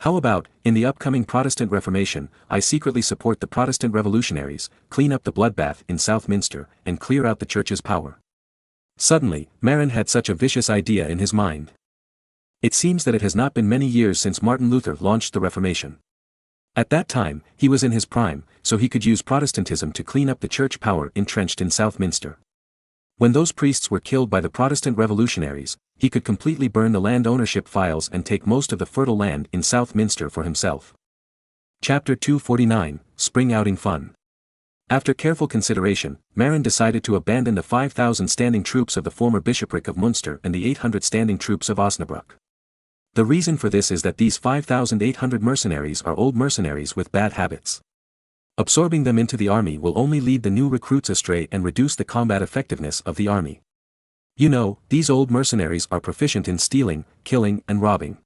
Speaker 2: How about, in the upcoming Protestant Reformation, I secretly support the Protestant revolutionaries, clean up the bloodbath in South Minster, and clear out the church's power? Suddenly, Marin had such a vicious idea in his mind. It seems that it has not been many years since Martin Luther launched the Reformation. At that time, he was in his prime, so he could use Protestantism to clean up the church power entrenched in South Minster. When those priests were killed by the Protestant revolutionaries, he could completely burn the land ownership files and take most of the fertile land in South Minster for himself. Chapter 249, Spring Outing Fun. After careful consideration, Marin decided to abandon the 5,000 standing troops of the former bishopric of Munster and the 800 standing troops of Osnabrück. The reason for this is that these 5,800 mercenaries are old mercenaries with bad habits. Absorbing them into the army will only lead the new recruits astray and reduce the combat effectiveness of the army. You know, these old mercenaries are proficient in stealing, killing, and robbing.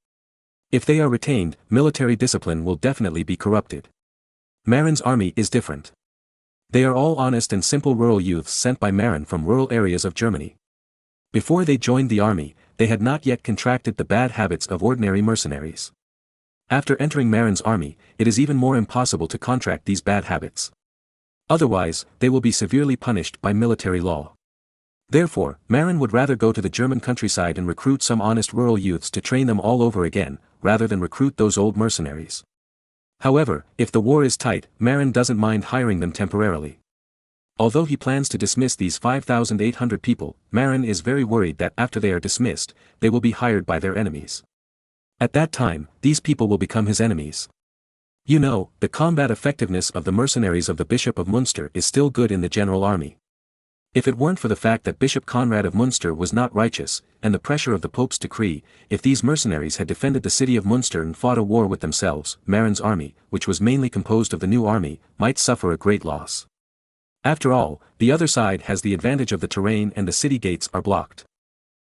Speaker 2: If they are retained, military discipline will definitely be corrupted. Marin's army is different. They are all honest and simple rural youths sent by Marin from rural areas of Germany. Before they joined the army, they had not yet contracted the bad habits of ordinary mercenaries. After entering Marin's army, it is even more impossible to contract these bad habits. Otherwise, they will be severely punished by military law. Therefore, Marin would rather go to the German countryside and recruit some honest rural youths to train them all over again, rather than recruit those old mercenaries. However, if the war is tight, Marin doesn't mind hiring them temporarily. Although he plans to dismiss these 5,800 people, Marin is very worried that after they are dismissed, they will be hired by their enemies. At that time, these people will become his enemies. You know, the combat effectiveness of the mercenaries of the Bishop of Munster is still good in the general army. If it weren't for the fact that Bishop Conrad of Munster was not righteous, and the pressure of the Pope's decree, if these mercenaries had defended the city of Munster and fought a war with themselves, Marin's army, which was mainly composed of the new army, might suffer a great loss. After all, the other side has the advantage of the terrain and the city gates are blocked.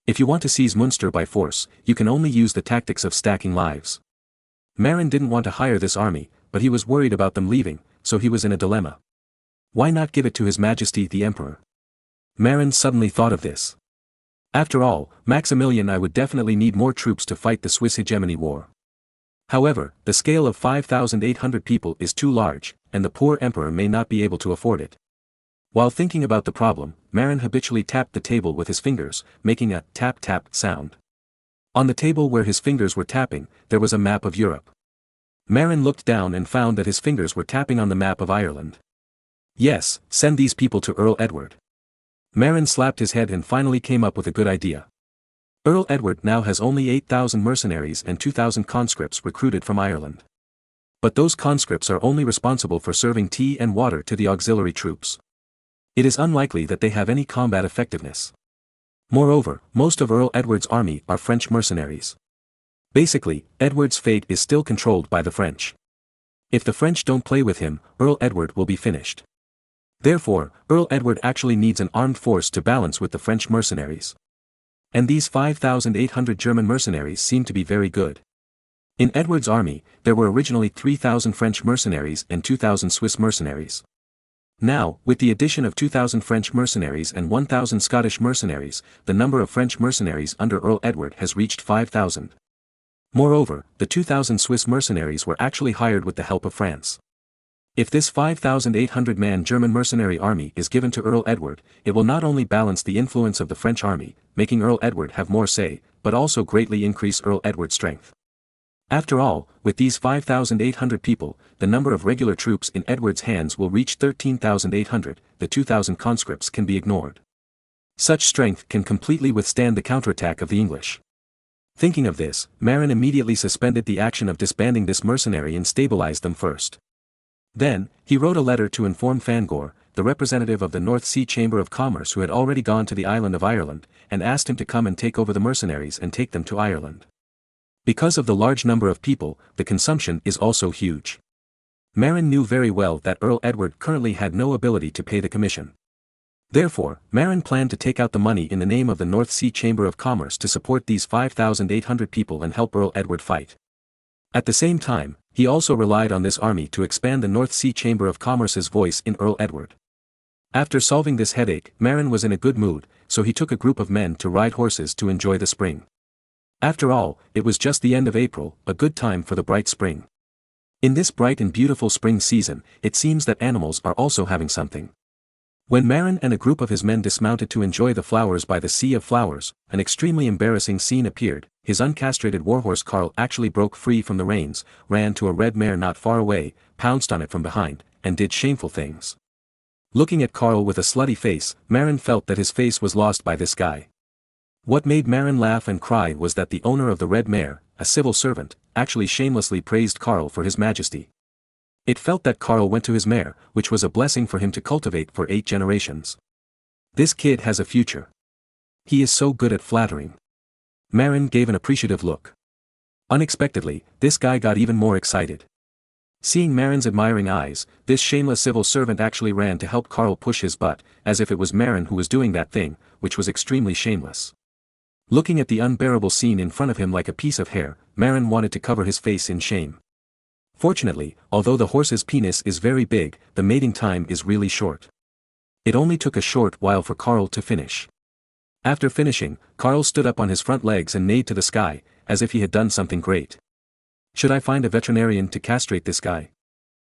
Speaker 2: If you want to seize Munster by force, you can only use the tactics of stacking lives. Marin didn't want to hire this army, but he was worried about them leaving, so he was in a dilemma. Why not give it to His Majesty the Emperor? Marin suddenly thought of this. After all, Maximilian I would definitely need more troops to fight the Swiss hegemony war. However, the scale of 5,800 people is too large, and the poor emperor may not be able to afford it. While thinking about the problem, Marin habitually tapped the table with his fingers, making a tap-tap sound. On the table where his fingers were tapping, there was a map of Europe. Marin looked down and found that his fingers were tapping on the map of Ireland. Yes, send these people to Earl Edward. Marin slapped his head and finally came up with a good idea. Earl Edward now has only 8,000 mercenaries and 2,000 conscripts recruited from Ireland. But those conscripts are only responsible for serving tea and water to the auxiliary troops. It is unlikely that they have any combat effectiveness. Moreover, most of Earl Edward's army are French mercenaries. Basically, Edward's fate is still controlled by the French. If the French don't play with him, Earl Edward will be finished. Therefore, Earl Edward actually needs an armed force to balance with the French mercenaries. And these 5,800 German mercenaries seem to be very good. In Edward's army, there were originally 3,000 French mercenaries and 2,000 Swiss mercenaries. Now, with the addition of 2,000 French mercenaries and 1,000 Scottish mercenaries, the number of French mercenaries under Earl Edward has reached 5,000. Moreover, the 2,000 Swiss mercenaries were actually hired with the help of France. If this 5,800-man German mercenary army is given to Earl Edward, it will not only balance the influence of the French army, making Earl Edward have more say, but also greatly increase Earl Edward's strength. After all, with these 5,800 people, the number of regular troops in Edward's hands will reach 13,800, the 2,000 conscripts can be ignored. Such strength can completely withstand the counterattack of the English. Thinking of this, Marin immediately suspended the action of disbanding this mercenary and stabilized them first. Then, he wrote a letter to inform Fangor, the representative of the North Sea Chamber of Commerce who had already gone to the island of Ireland, and asked him to come and take over the mercenaries and take them to Ireland. Because of the large number of people, the consumption is also huge. Marin knew very well that Earl Edward currently had no ability to pay the commission. Therefore, Marin planned to take out the money in the name of the North Sea Chamber of Commerce to support these 5,800 people and help Earl Edward fight. At the same time, he also relied on this army to expand the North Sea Chamber of Commerce's voice in Earl Edward. After solving this headache, Marin was in a good mood, so he took a group of men to ride horses to enjoy the spring. After all, it was just the end of April, a good time for the bright spring. In this bright and beautiful spring season, it seems that animals are also having something. When Marin and a group of his men dismounted to enjoy the flowers by the Sea of Flowers, an extremely embarrassing scene appeared. His uncastrated warhorse Karl actually broke free from the reins, ran to a red mare not far away, pounced on it from behind, and did shameful things. Looking at Karl with a slutty face, Marin felt that his face was lost by this guy. What made Marin laugh and cry was that the owner of the red mare, a civil servant, actually shamelessly praised Karl for his majesty. It felt that Karl went to his mare, which was a blessing for him to cultivate for 8 generations. This kid has a future. He is so good at flattering. Marin gave an appreciative look. Unexpectedly, this guy got even more excited. Seeing Marin's admiring eyes, this shameless civil servant actually ran to help Karl push his butt, as if it was Marin who was doing that thing, which was extremely shameless. Looking at the unbearable scene in front of him like a piece of hair, Marin wanted to cover his face in shame. Fortunately, although the horse's penis is very big, the mating time is really short. It only took a short while for Karl to finish. After finishing, Karl stood up on his front legs and neighed to the sky, as if he had done something great. Should I find a veterinarian to castrate this guy?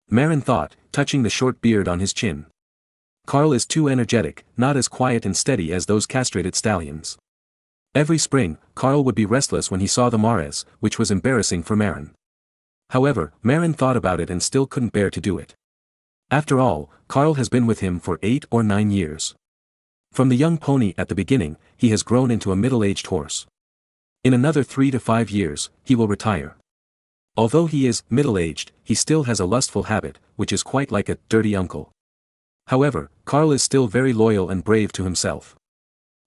Speaker 2: Marin thought, touching the short beard on his chin. Karl is too energetic, not as quiet and steady as those castrated stallions. Every spring, Karl would be restless when he saw the mares, which was embarrassing for Marin. However, Marin thought about it and still couldn't bear to do it. After all, Karl has been with him for 8 or 9 years. From the young pony at the beginning, he has grown into a middle-aged horse. In another 3 to 5 years, he will retire. Although he is middle-aged, he still has a lustful habit, which is quite like a dirty uncle. However, Karl is still very loyal and brave to himself.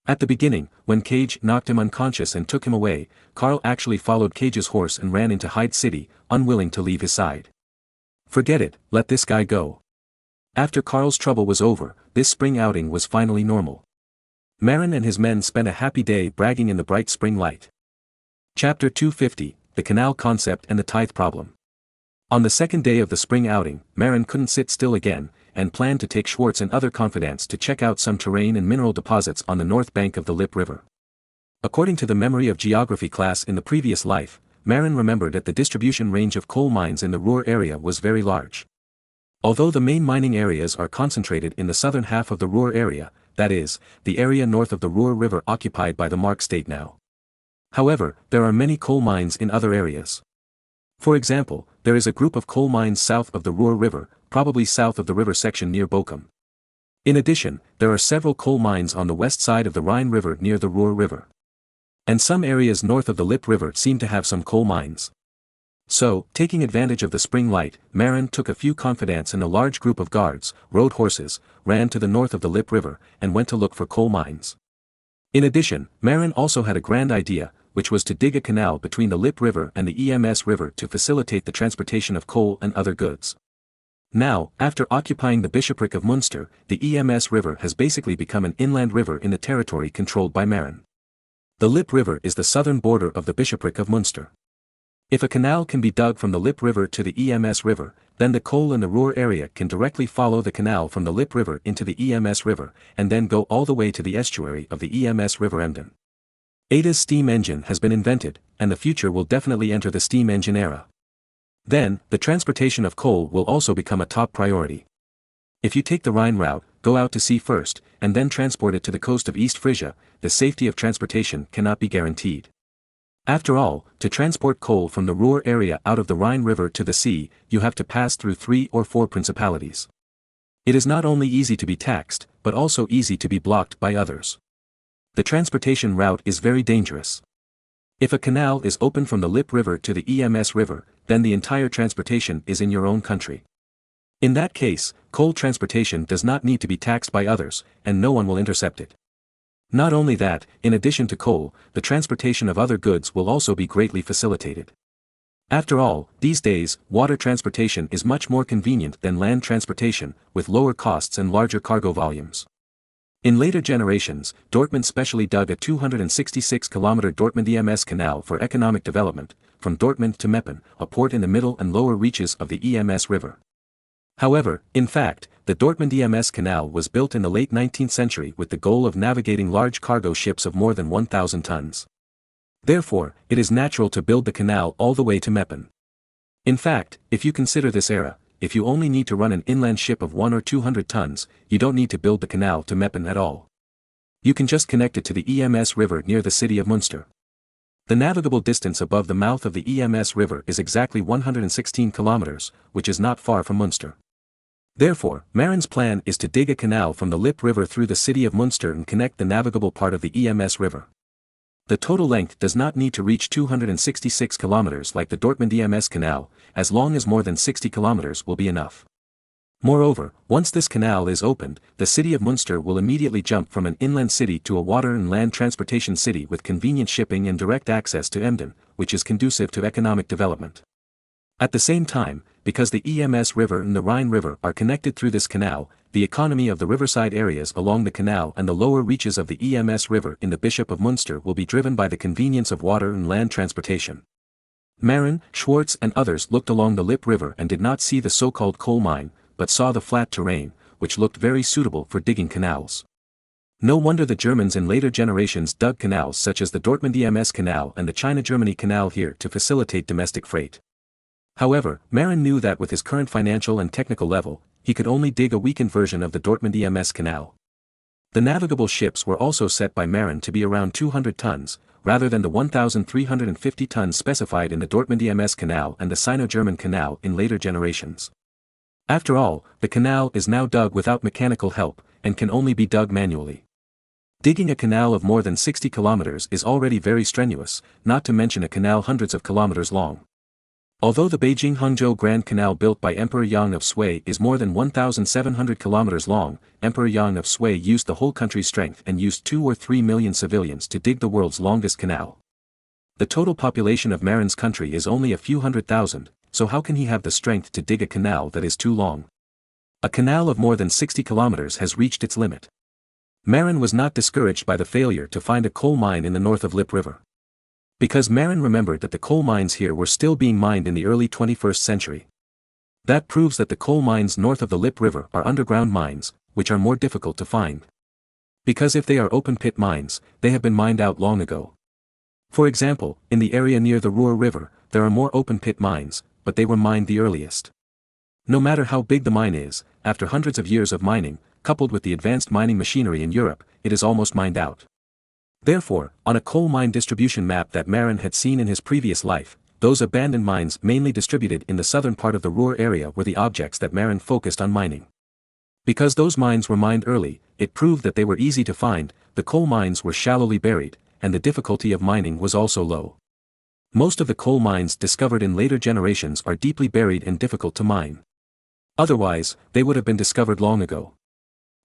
Speaker 2: At the beginning, when Cage knocked him unconscious and took him away, Karl actually followed Cage's horse and ran into Hyde City, unwilling to leave his side. Forget it, let this guy go. After Karl's trouble was over, this spring outing was finally normal. Marin and his men spent a happy day bragging in the bright spring light. Chapter 250, The Canal Concept and the Tithe Problem. On the second day of the spring outing, Marin couldn't sit still again, and planned to take Schwartz and other confidants to check out some terrain and mineral deposits on the north bank of the Lippe River. According to the memory of geography class in the previous life, Marin remembered that the distribution range of coal mines in the Ruhr area was very large. Although the main mining areas are concentrated in the southern half of the Ruhr area, that is, the area north of the Ruhr River occupied by the Mark state now. However, there are many coal mines in other areas. For example, there is a group of coal mines south of the Ruhr River, probably south of the river section near Bochum. In addition, there are several coal mines on the west side of the Rhine River near the Ruhr River. And some areas north of the Lippe River seem to have some coal mines. So, taking advantage of the spring light, Marin took a few confidants and a large group of guards, rode horses, ran to the north of the Lippe River, and went to look for coal mines. In addition, Marin also had a grand idea, which was to dig a canal between the Lippe River and the Ems River to facilitate the transportation of coal and other goods. Now, after occupying the bishopric of Munster, the Ems River has basically become an inland river in the territory controlled by Marin. The Lippe River is the southern border of the bishopric of Munster. If a canal can be dug from the Lippe River to the Ems River, then the coal in the Ruhr area can directly follow the canal from the Lippe River into the Ems River, and then go all the way to the estuary of the Ems River Emden. Ada's steam engine has been invented, and the future will definitely enter the steam engine era. Then, the transportation of coal will also become a top priority. If you take the Rhine route, go out to sea first, and then transport it to the coast of East Frisia, the safety of transportation cannot be guaranteed. After all, to transport coal from the Ruhr area out of the Rhine River to the sea, you have to pass through 3 or 4 principalities. It is not only easy to be taxed, but also easy to be blocked by others. The transportation route is very dangerous. If a canal is open from the Lippe River to the Ems River, then the entire transportation is in your own country. In that case, coal transportation does not need to be taxed by others, and no one will intercept it. Not only that, in addition to coal, the transportation of other goods will also be greatly facilitated. After all, these days, water transportation is much more convenient than land transportation, with lower costs and larger cargo volumes. In later generations, Dortmund specially dug a 266-kilometer Dortmund-Ems canal for economic development, from Dortmund to Meppen, a port in the middle and lower reaches of the Ems River. However, in fact, the Dortmund-Ems Canal was built in the late 19th century with the goal of navigating large cargo ships of more than 1,000 tons. Therefore, it is natural to build the canal all the way to Meppen. In fact, if you consider this era, if you only need to run an inland ship of 100 or 200 tons, you don't need to build the canal to Meppen at all. You can just connect it to the Ems River near the city of Munster. The navigable distance above the mouth of the Ems River is exactly 116 kilometers, which is not far from Munster. Therefore, Marin's plan is to dig a canal from the Lippe River through the city of Munster and connect the navigable part of the Ems River. The total length does not need to reach 266 kilometers like the Dortmund-Ems Canal, as long as more than 60 kilometers will be enough. Moreover, once this canal is opened, the city of Munster will immediately jump from an inland city to a water and land transportation city with convenient shipping and direct access to Emden, which is conducive to economic development. At the same time, because the Ems River and the Rhine River are connected through this canal, the economy of the riverside areas along the canal and the lower reaches of the Ems River in the Bishop of Munster will be driven by the convenience of water and land transportation. Marin, Schwartz and others looked along the Lippe River and did not see the so-called coal mine, but saw the flat terrain, which looked very suitable for digging canals. No wonder the Germans in later generations dug canals such as the Dortmund-Ems Canal and the China-Germany Canal here to facilitate domestic freight. However, Marin knew that with his current financial and technical level, he could only dig a weakened version of the Dortmund-Ems Canal. The navigable ships were also set by Marin to be around 200 tons, rather than the 1,350 tons specified in the Dortmund-Ems Canal and the Sino-German Canal in later generations. After all, the canal is now dug without mechanical help, and can only be dug manually. Digging a canal of more than 60 kilometers is already very strenuous, not to mention a canal hundreds of kilometers long. Although the Beijing-Hangzhou Grand Canal built by Emperor Yang of Sui is more than 1,700 kilometers long, Emperor Yang of Sui used the whole country's strength and used 2 or 3 million civilians to dig the world's longest canal. The total population of Marin's country is only a few 100,000, so how can he have the strength to dig a canal that is too long? A canal of more than 60 kilometers has reached its limit. Marin was not discouraged by the failure to find a coal mine in the north of Lippe River. Because Marin remembered that the coal mines here were still being mined in the early 21st century. That proves that the coal mines north of the Lippe River are underground mines, which are more difficult to find. Because if they are open-pit mines, they have been mined out long ago. For example, in the area near the Ruhr River, there are more open-pit mines, but they were mined the earliest. No matter how big the mine is, after hundreds of years of mining, coupled with the advanced mining machinery in Europe, it is almost mined out. Therefore, on a coal mine distribution map that Marin had seen in his previous life, those abandoned mines mainly distributed in the southern part of the Ruhr area were the objects that Marin focused on mining. Because those mines were mined early, it proved that they were easy to find, the coal mines were shallowly buried, and the difficulty of mining was also low. Most of the coal mines discovered in later generations are deeply buried and difficult to mine. Otherwise, they would have been discovered long ago.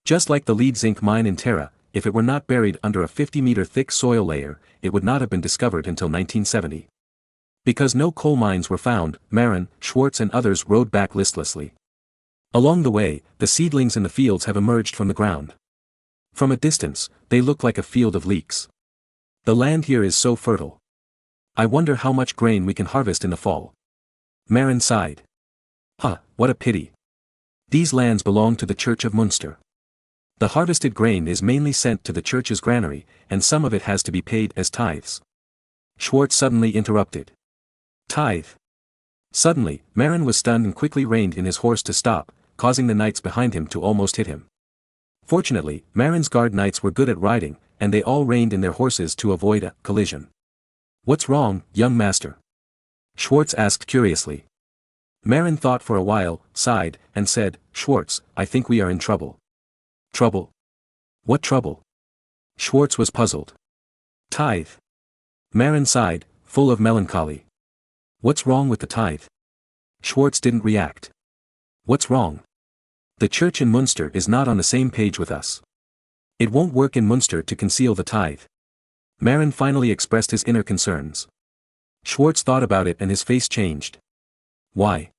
Speaker 2: Just like the lead zinc mine in Terra, if it were not buried under a 50-meter thick soil layer, it would not have been discovered until 1970. Because no coal mines were found, Marin, Schwartz and others rode back listlessly. Along the way, the seedlings in the fields have emerged from the ground. From a distance, they look like a field of leeks. The land here is so fertile. I wonder how much grain we can harvest in the fall. Marin sighed. What a pity. These lands belong to the Church of Munster. The harvested grain is mainly sent to the church's granary, and some of it has to be paid as tithes. Schwartz suddenly interrupted. Tithe. Suddenly, Marin was stunned and quickly reined in his horse to stop, causing the knights behind him to almost hit him. Fortunately, Marin's guard knights were good at riding, and they all reined in their horses to avoid a collision. What's wrong, young master? Schwartz asked curiously. Marin thought for a while, sighed, and said, Schwartz, I think we are in trouble. Trouble? What trouble? Schwartz was puzzled. Tithe. Marin sighed, full of melancholy. What's wrong with the tithe? Schwartz didn't react. What's wrong? The church in Munster is not on the same page with us. It won't work in Munster to conceal the tithe. Marin finally expressed his inner concerns. Schwartz thought about it and his face changed. Why?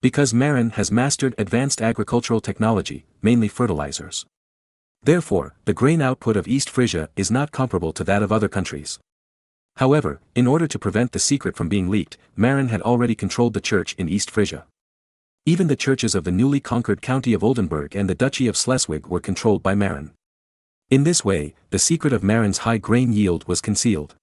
Speaker 2: Because Marin has mastered advanced agricultural technology, mainly fertilizers. Therefore, the grain output of East Frisia is not comparable to that of other countries. However, in order to prevent the secret from being leaked, Marin had already controlled the church in East Frisia. Even the churches of the newly conquered county of Oldenburg and the Duchy of Schleswig were controlled by Marin. In this way, the secret of Marin's high grain yield was concealed.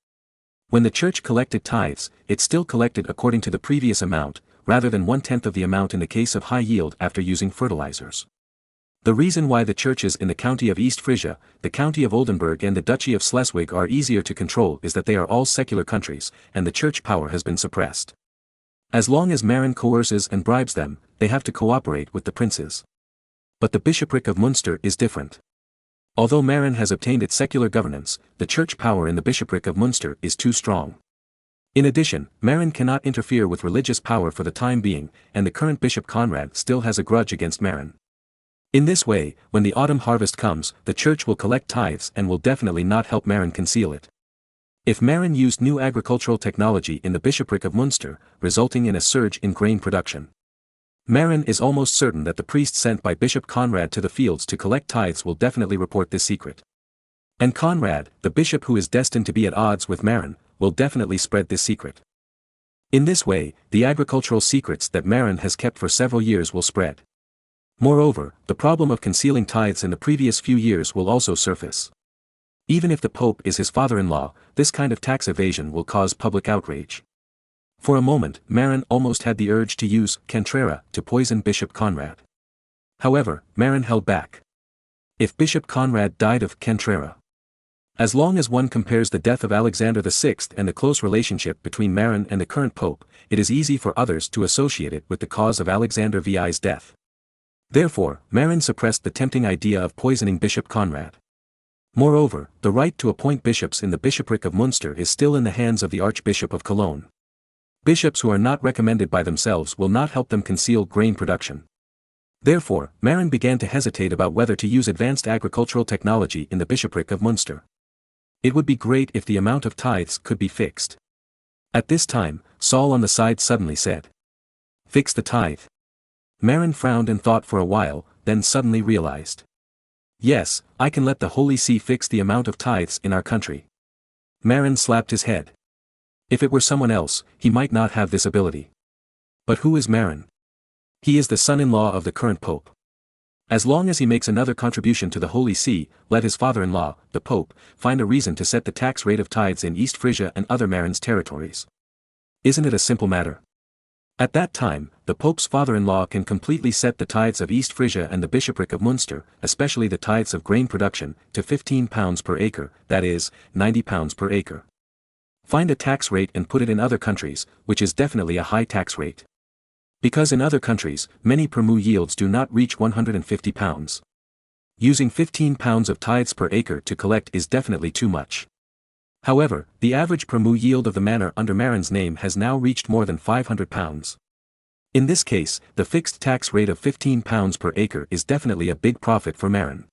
Speaker 2: When the church collected tithes, it still collected according to the previous amount, rather than 1/10 of the amount in the case of high yield after using fertilizers. The reason why the churches in the county of East Frisia, the county of Oldenburg and the Duchy of Schleswig are easier to control is that they are all secular countries, and the church power has been suppressed. As long as Marin coerces and bribes them, they have to cooperate with the princes. But the bishopric of Munster is different. Although Marin has obtained its secular governance, the church power in the bishopric of Munster is too strong. In addition, Marin cannot interfere with religious power for the time being, and the current Bishop Conrad still has a grudge against Marin. In this way, when the autumn harvest comes, the church will collect tithes and will definitely not help Marin conceal it. If Marin used new agricultural technology in the bishopric of Munster, resulting in a surge in grain production, Marin is almost certain that the priests sent by Bishop Conrad to the fields to collect tithes will definitely report this secret. And Conrad, the bishop who is destined to be at odds with Marin, will definitely spread this secret. In this way, the agricultural secrets that Marin has kept for several years will spread. Moreover, the problem of concealing tithes in the previous few years will also surface. Even if the Pope is his father-in-law, this kind of tax evasion will cause public outrage. For a moment, Marin almost had the urge to use Cantrera to poison Bishop Conrad. However, Marin held back. If Bishop Conrad died of Cantrera, as long as one compares the death of Alexander VI and the close relationship between Marin and the current Pope, it is easy for others to associate it with the cause of Alexander VI's death. Therefore, Marin suppressed the tempting idea of poisoning Bishop Conrad. Moreover, the right to appoint bishops in the bishopric of Munster is still in the hands of the Archbishop of Cologne. Bishops who are not recommended by themselves will not help them conceal grain production. Therefore, Marin began to hesitate about whether to use advanced agricultural technology in the bishopric of Munster. It would be great if the amount of tithes could be fixed. At this time, Saul on the side suddenly said, "Fix the tithe." Marin frowned and thought for a while, then suddenly realized. Yes, I can let the Holy See fix the amount of tithes in our country. Marin slapped his head. If it were someone else, he might not have this ability. But who is Marin? He is the son-in-law of the current Pope. As long as he makes another contribution to the Holy See, let his father-in-law, the Pope, find a reason to set the tax rate of tithes in East Frisia and other Marin's territories. Isn't it a simple matter? At that time, the Pope's father-in-law can completely set the tithes of East Frisia and the bishopric of Munster, especially the tithes of grain production, to £15 per acre, that is, £90 per acre. Find a tax rate and put it in other countries, which is definitely a high tax rate. Because in other countries, many per mu yields do not reach £150. Using £15 of tithes per acre to collect is definitely too much. However, the average per mu yield of the manor under Marin's name has now reached more than £500. In this case, the fixed tax rate of £15 per acre is definitely a big profit for Marin.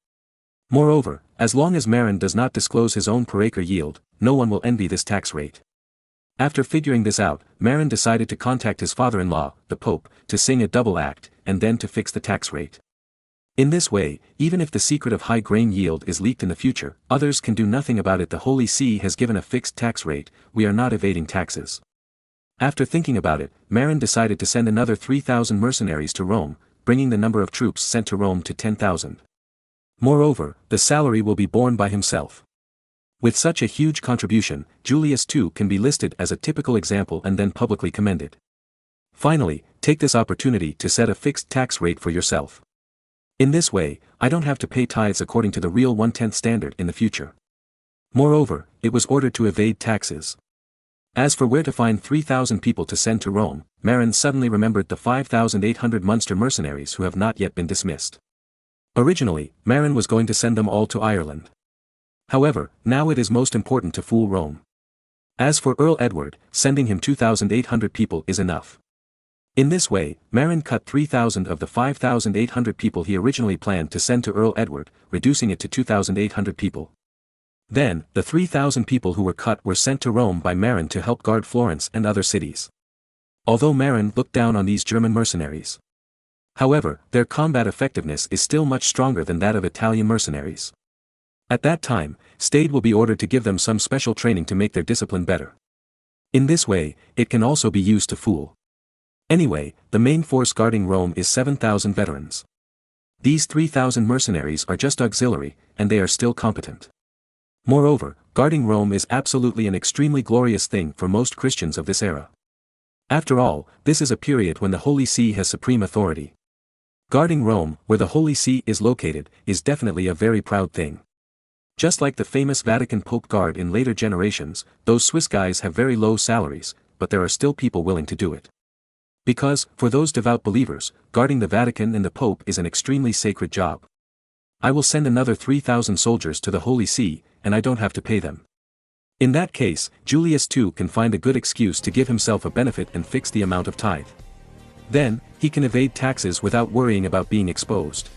Speaker 2: Moreover, as long as Marin does not disclose his own per acre yield, no one will envy this tax rate. After figuring this out, Marin decided to contact his father-in-law, the Pope, to sing a double act, and then to fix the tax rate. In this way, even if the secret of high grain yield is leaked in the future, others can do nothing about it. The Holy See has given a fixed tax rate, we are not evading taxes. After thinking about it, Marin decided to send another 3,000 mercenaries to Rome, bringing the number of troops sent to Rome to 10,000. Moreover, the salary will be borne by himself. With such a huge contribution, Julius II can be listed as a typical example and then publicly commended. Finally, take this opportunity to set a fixed tax rate for yourself. In this way, I don't have to pay tithes according to the real 1/10 standard in the future. Moreover, it was ordered to evade taxes. As for where to find 3,000 people to send to Rome, Marin suddenly remembered the 5,800 Munster mercenaries who have not yet been dismissed. Originally, Marin was going to send them all to Ireland. However, now it is most important to fool Rome. As for Earl Edward, sending him 2,800 people is enough. In this way, Marin cut 3,000 of the 5,800 people he originally planned to send to Earl Edward, reducing it to 2,800 people. Then, the 3,000 people who were cut were sent to Rome by Marin to help guard Florence and other cities. Although Marin looked down on these German mercenaries. However, their combat effectiveness is still much stronger than that of Italian mercenaries. At that time, Stade will be ordered to give them some special training to make their discipline better. In this way, it can also be used to fool. Anyway, the main force guarding Rome is 7,000 veterans. These 3,000 mercenaries are just auxiliary, and they are still competent. Moreover, guarding Rome is absolutely an extremely glorious thing for most Christians of this era. After all, this is a period when the Holy See has supreme authority. Guarding Rome, where the Holy See is located, is definitely a very proud thing. Just like the famous Vatican Pope Guard in later generations, those Swiss guys have very low salaries, but there are still people willing to do it. Because, for those devout believers, guarding the Vatican and the Pope is an extremely sacred job. I will send another 3,000 soldiers to the Holy See, and I don't have to pay them. In that case, Julius II can find a good excuse to give himself a benefit and fix the amount of tithe. Then, he can evade taxes without worrying about being exposed.